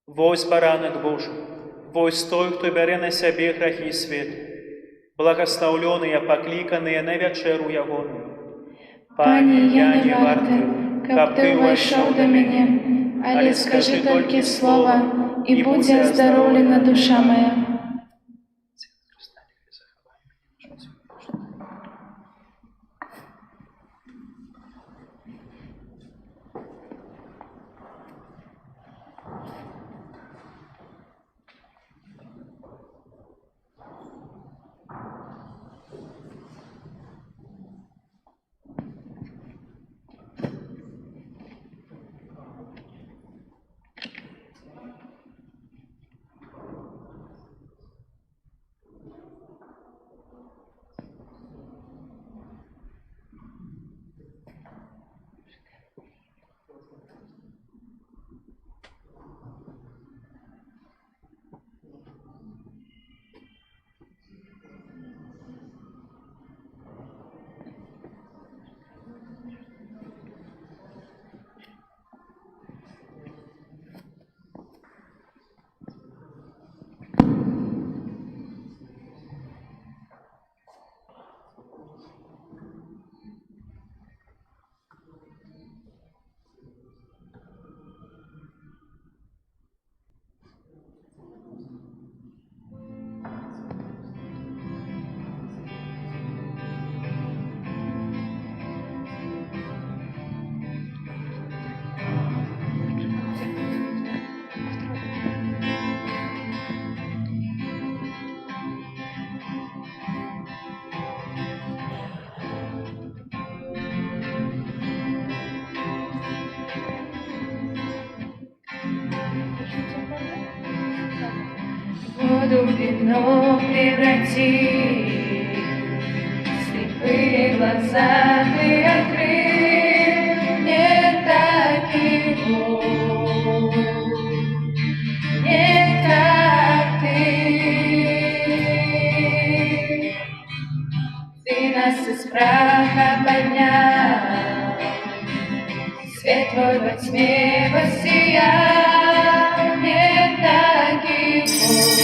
Вось баранак Божий, вось той, хто бярэ на сябе грахі свету. Благаслаўлёныя, пакліканыя на вячэру ягоную. Пане, я не варты, каб Ты ўвайшоў да мяне, але скажы толькі слова, і будзе аздароўлена душа моя. Воду в вино преврати, слепые глаза Ты открыл, не так его, не как Ты нас из праха поднял, свет Твой во тьме воссиял, не так его.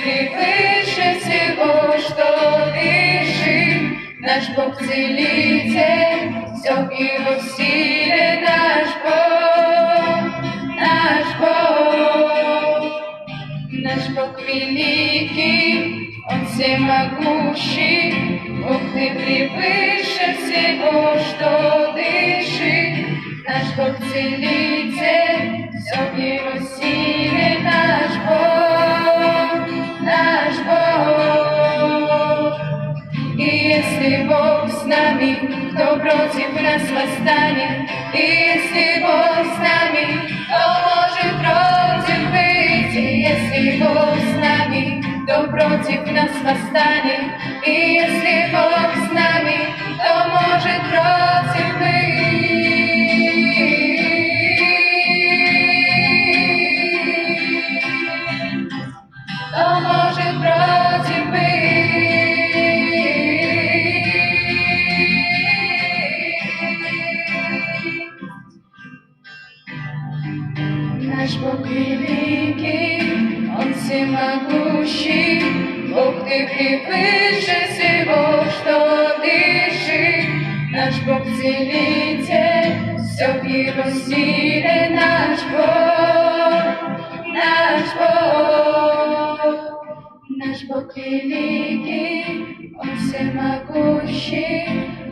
превыше всего, что дышит. Наш Бог целитель, все в Его силе, наш Бог, наш Бог. Наш Бог великий, Он всемогущий, Бог ты превыше всего, что дышит. Наш Бог целитель, все в Его силе, наш Бог, наш Бог. И если Бог с нами, кто против нас восстанет? И если Бог с нами, кто может против быть? И если Бог с нами, кто против нас восстанет? И если Бог с нами, кто может против быть? Кто может против быть? Наш Бог великий, Он всемогущий, Бог ты превыше всего, что дышит. Наш Бог целитель, все в Его силе, наш Бог, наш Бог. Наш Бог великий, Он всемогущий,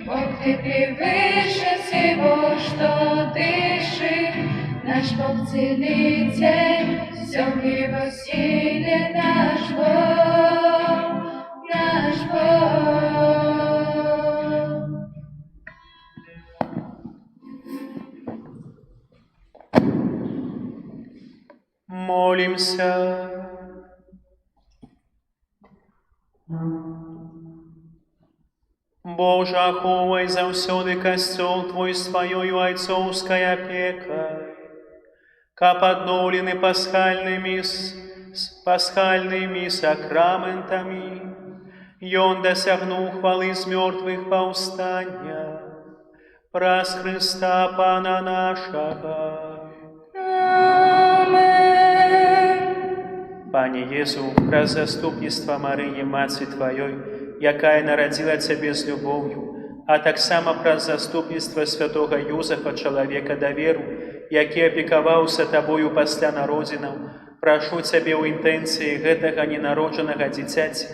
Бог ты превыше всего, что дышит. Наш Бог целитель, все в Его силе, наш Бог, наш Бог. Молимся. Боже, аховай заўсёды касцёл Твой сваёю айцоўскай апекай, каб адноўлены пасхальнымі сакраментамі, Ён дасягнуў хвалы з мёртвых паўстання праз Хрыста Пана нашага. Пане Езу, праз заступніцтва Марыі, Маці Тваёй, якая нарадзіла Цябе з любоўю, а таксама праз заступніцтва святога Юзафа, чалавека даверу, які апекаваўся Табою пасля народзінаў, прашу Цябе ў інтэнцыі гэтага ненароджанага дзіцяці,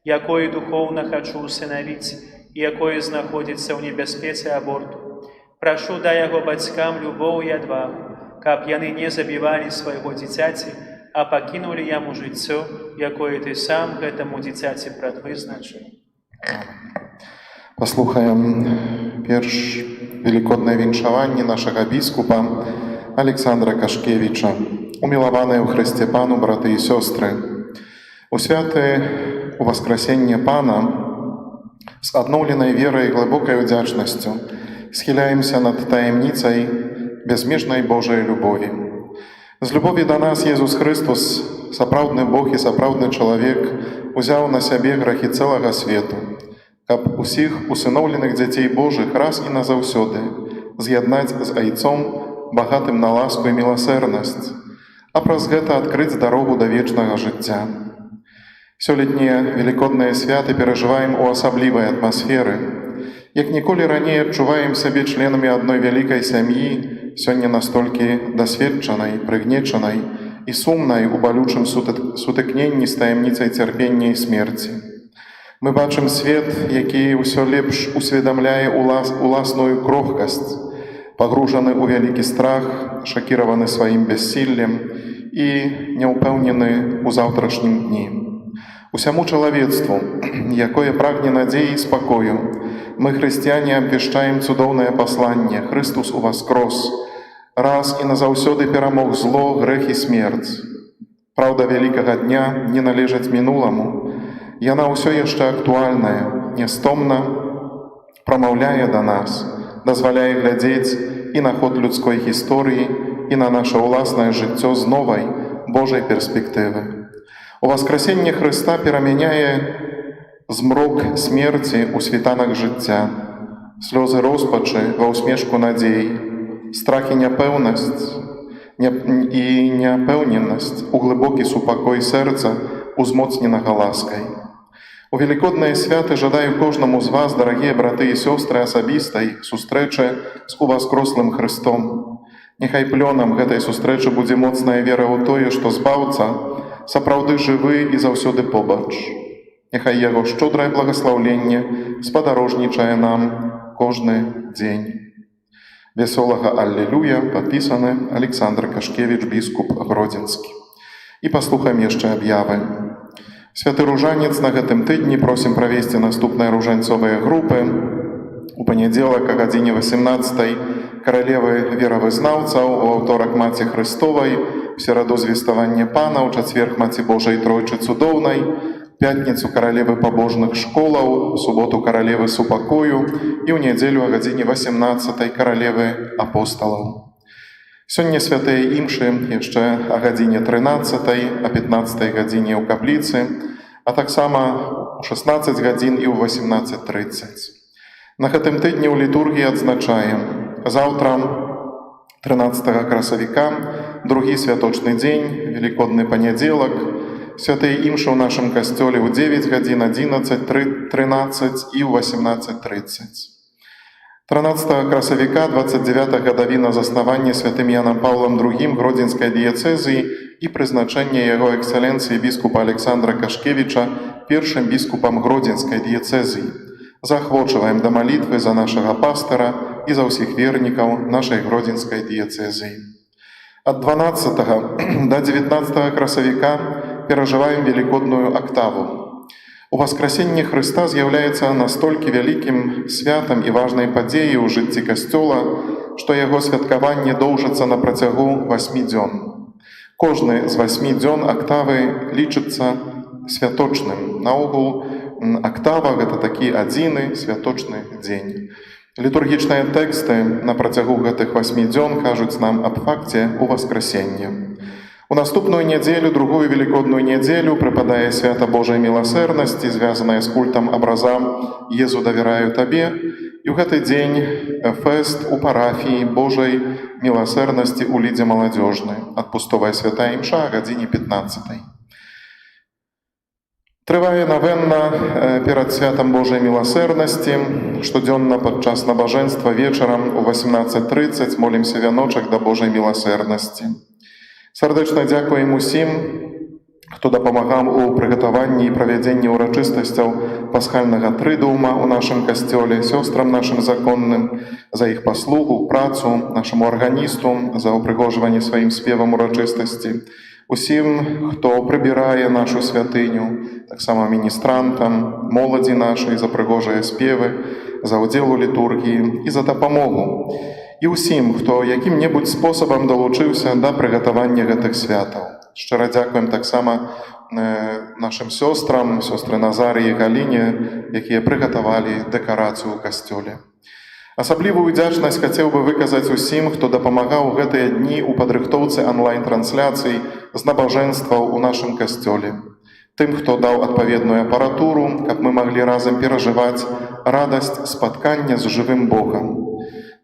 якое духоўна хачу усынавіць і якое знаходзіцца ў небяспецы аборту. Прашу дай яго бацькам любоў і адвагу, каб яны не забівалі свайго дзіцяці, а пакінулі яму жыццё, якое Ты сам гэтаму дзіцяці прадвызначыў. Паслухаем перш велікоднае віншаванне нашага біскупа Александра Кашкевіча. Умілаваныя ў Хрысце Пану, браты і сёстры, у святы Уваскрасення Пана з адноўленай верай і глыбокай удзячнасцю схіляемся над таямніцай безмежнай Божай любові. З любові да нас Езус Христос, сапраўдны Бог і сапраўдны чалавек, узяў на сябе грахі цэлага свету, каб усіх усыноўленых дзяцей Божых раз і назаўсёды з'яднаць з Айцом, багатым на ласку і міласэрнасць, а праз гэта адкрыць дарогу да вечнага жыцця. Сёлетнія велікодныя святы перажываем у асаблівай атмасферы. Як ніколі раней адчуваем сябе членамі адной вялікай сям'і, сёння настолькі дасведчанай, прыгнечанай і сумнай у балючым сутыкненні з таямніцай цярпення і смерці. Мы бачым свет, які ўсё лепш усведамляе уласную крохкасць, пагружаны ў вялікі страх, шакіраваны сваім бяссіллем і няўпэўнены ў заўтрашнім дні. Усяму чалавецтву, якое прагне надзеі і спакою, мы, хрысціяне, абвяшчаем цудоўнае пасланне: Хрыстус уваскрос, раз і назаўсёды перамог зло, грэх і смерць. Праўда вялікага дня не належаць мінуламу. Яна ўсё яшчэ актуальная, нястомна прамаўляе да нас, дазваляе глядзець і на ход людской гісторыі, і на наша ўласнае жыццё з новай Божай перспектывы. Уваскрасенне Хрыста перамяняе змрок смерці ў світанак жыцця, слёзы роспачы ва ўсмешку надзей, страх і няпэўнасць і няпэўненасць у глыбокі супакой сэрца узмоцненага ласкай. У велікодныя святы жадаю кожнаму з вас, дарагія браты і сёстры, асабістай сустрэчы з уваскрослым Христом. Няхай плёнам гэтай сустрэчы будзе моцная вера ў тое, што Збаўца сапраўды жывы і заўсёды побач. Няхай яго шчодрае благаслаўленне спадарожнічае нам кожны дзень. Вясёлага Аллилуйя падпісаны Александр Кашкевіч, біскуп Гродзенскі. І паслухаем яшчэ аб'явы. Святы ружанец на гэтым тыдні просім правесці наступныя ружанцовыя групы. У панядзелак о гадзіне 18 каралевы веравызнаўцаў, у аўторак Маці Христовай, у сераду звеставанне Пана, у чацверг Маці Божай Тройчы Цудоўнай, пятніцу каралевы пабожных школаў, у суботу каралевы супакою і ў нядзелю о гадзіне 18 каралевы апосталаў. Сёння святыя імшы яшчэ о гадзіне 13, о 15 гадзіне ў капліцы, а таксама у 16 гадзін і ў 18:30. На гэтым тыдні ў літургіі адзначаем заўтра, 13 красавіка, другі святочны дзень, велікодны панядзелак, святыя імшы ў нашым касцёле ў 9 гадзін, 11, 13 і ў 18:30. 13 красавіка, 29 гадавіна заснавання святым Янам Паўлам II Гродзенскай дыяцэзіі і прызначэнне яго эксцэленцыі біскупа Александра Кашкевіча першым біскупам Гродзенскай дыяцэзіі. Заахвочваем да малітвы за нашага пастара і за ўсіх вернікаў нашай Гродзенскай дыяцэзіі. Ад 12 до 19 красавіка перажываем велікодную актаву. Уваскрасенне Хрыста з'яўляецца настолькі вялікім святам і важнай падзеяй у жыцці Касцёла, што яго святкаванне доўжыцца на працягу 8 дзён. Кожны з 8 дзён актавы лічыцца святочным. Наогул, актава – гэта такі адзіны святочны дзень. Літургічныя тэксты на працягу гэтых 8 дзён кажуць нам аб факце уваскрасення. У наступную нядзелю, другую велікодную нядзелю, прыпадае свята Божай міласэрнасці, звязанае з культам абраза «Езу давяраю табе», і ў гэты дзень фэст у парафіі Божай міласэрнасці ў лідзе маладзёжнай. Адпустовая святая імша о гадзіне 15. Трывае навенна перад святам Божай міласэрнасці. Штодзённа падчас набажэнства вечарам у 18:30 молімся вяночак да Божай міласэрнасці. Сардэчна дзякуем усім, хто дапамагаў у прыгатаванні і правядзенні ўрачыстасцяў пасхальнага трыдуума ў нашым касцёле, сёстрам нашым законным, за іх паслугу, працу, нашаму арганісту, за ўпрыгожванне сваім спевам урачыстасці, усім, хто прыбірае нашу святыню, таксама міністрантам, моладзі нашай за прыгожыя спевы, за ўдзел у літургіі і за дапамогу. І ўсім, хто якім-небудзь спосабам далучыўся да прыгатавання гэтых святаў. Шчыра дзякуем таксама нашым сёстрам, сёстры Назарі і Галіне, якія прыгатавалі дэкарацыю ў касцёле. Асаблівую удзячнасць хацеў бы выказаць усім, хто дапамагаў гэтыя дні ў падрыхтоўцы онлайн-трансляцый з набажэнстваў у нашым касцёле. Тым, хто даў адпаведную апаратуру, каб мы маглі разам перажываць радасць спаткання з жывым Богам.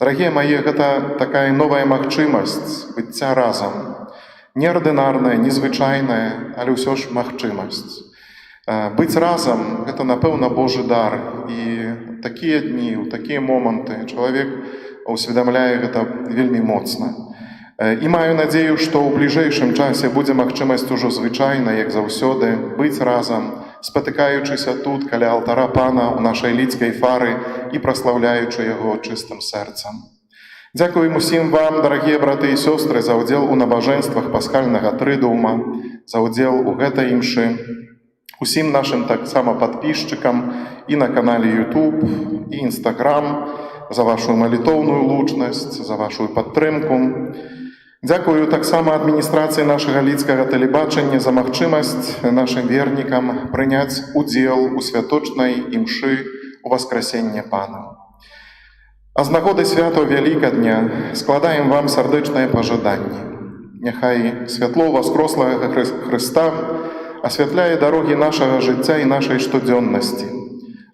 Дарагія мае, гэта такая новая магчымасць быцця разам. Неардынарная, незвычайная, але ўсё ж магчымасць. Быць разам – гэта, напэўна, Божы дар. І такія дні, у такія моманты чалавек усведамляе гэта вельмі моцна. І маю надзею, што ў бліжэйшым часе будзе магчымасць ужо звычайна, як заўсёды, быць разам, спатыкаючыся тут, каля алтара Пана, у нашай лідскай фары і праслаўляючы яго чыстым сэрцам. Дзякуем усім вам, дарагія браты і сёстры, за ўдзел у набажэнствах пасхальнага трыдуума, за ўдзел у гэтай імшы, усім нашым таксама падпісчыкам і на канале YouTube, і Instagram, за вашу малітоўную лучнасць, за вашу падтрымку. Дзякую таксама адміністрацыі нашага лідскага тэлебачання за магчымасць нашым вернікам прыняць удзел у святочнай імшы Уваскрасення Пана. А з нагоды святаў Вялікадня складаем вам сардэчнае пажаданне. Няхай святло Воскрослага Хрыста асвятляе дарогі нашага жыцця і нашай штодзённасці.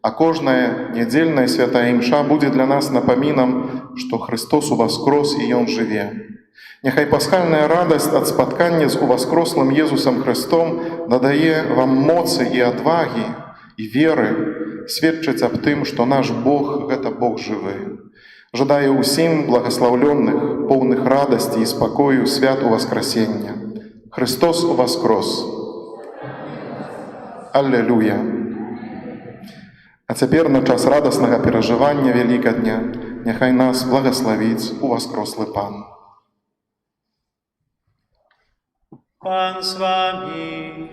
А кожная нядзельная святая імша будзе для нас напамінам, што Христос уваскрос і Ён жыве. Няхай пасхальная радасць ад спаткання з уваскрослым Езусам Христом дадае вам моцы і адвагі і веры сведчыць аб тым, што наш Бог – гэта Бог жывы. Жадаю ўсім благаслаўлёных, поўных радасці і спакою свят Уваскрасення. Христос уваскрос! Аллилуйя! А цяпер на час радаснага перажывання Вялікадня няхай нас благаславіць уваскрослы Пан. Pan z wami.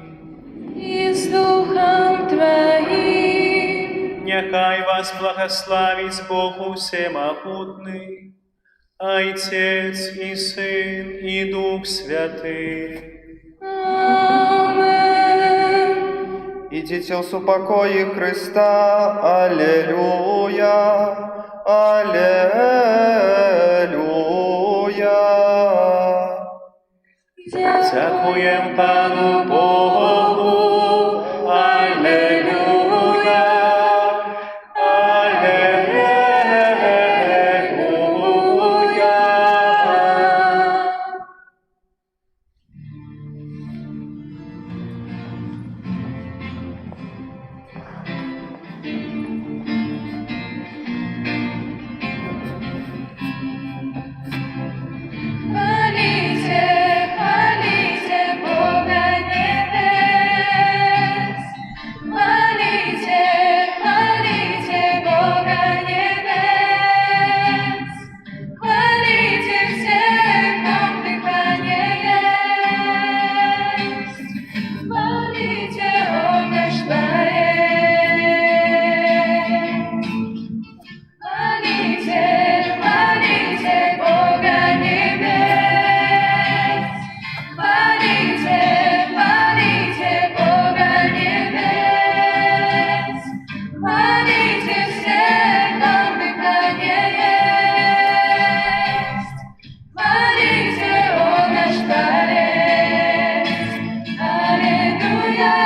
I z duchem Twoim. Niechaj was błogosławić Bogu Всемогутny, Ojciec i Syn i Duch Święty. Amen. Идите в супокое Христа, аллилуйя, аллилуйя. Дякуєм Пану Богу, аллилуйя, аллилуйя. Хвалите, хвалите Бога небес. Хвалите, хвалите Бога небес. Хвалите всех, ком дыхание есть. Хвалите, Он наш Творец. Хвалите, хвалите Бога небес. Хвалите, хвалите Бога небес. Хвалите всех, ком дыхание есть. Хвалите, Он наш Творец. Аллилуйя,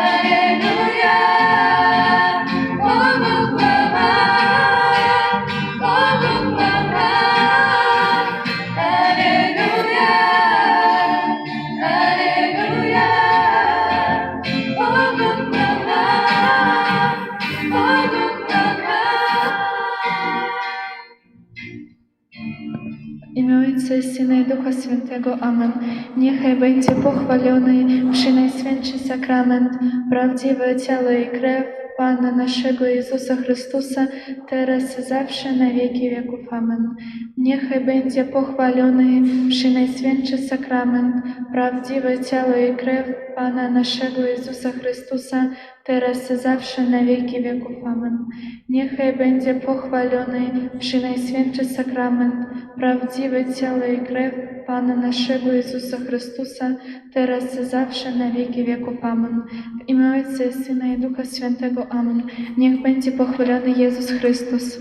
аллилуйя. Богу хвала, Богу хвала. Аллилуйя, аллилуйя. Богу хвала, Богу хвала. Imię Ojca i Syna i Ducha Świętego. Amen. Niechaj będzie pochwalony przynajświętszy sakrament, prawdziwe ciało i krew Pana naszego Jezusa Chrystusa, teraz i zawsze na wieki wieków. Amen. Niechaj będzie pochwalony przynajświętszy sakrament, prawdziwe ciało i krew Pana naszego Jezusa Chrystusa, teraz i zawsze na wieki wieków. Amen. Niechaj będzie pochwalony przynajświętszy sakrament, prawdziwe ciało i krew Pana naszego Jezusa Chrystusa, teraz i zawsze na wieki wieków. Amen. W imię Ojca i Syna i Ducha Świętego. Amen. Niech będzie pochwalony Jezus Chrystus.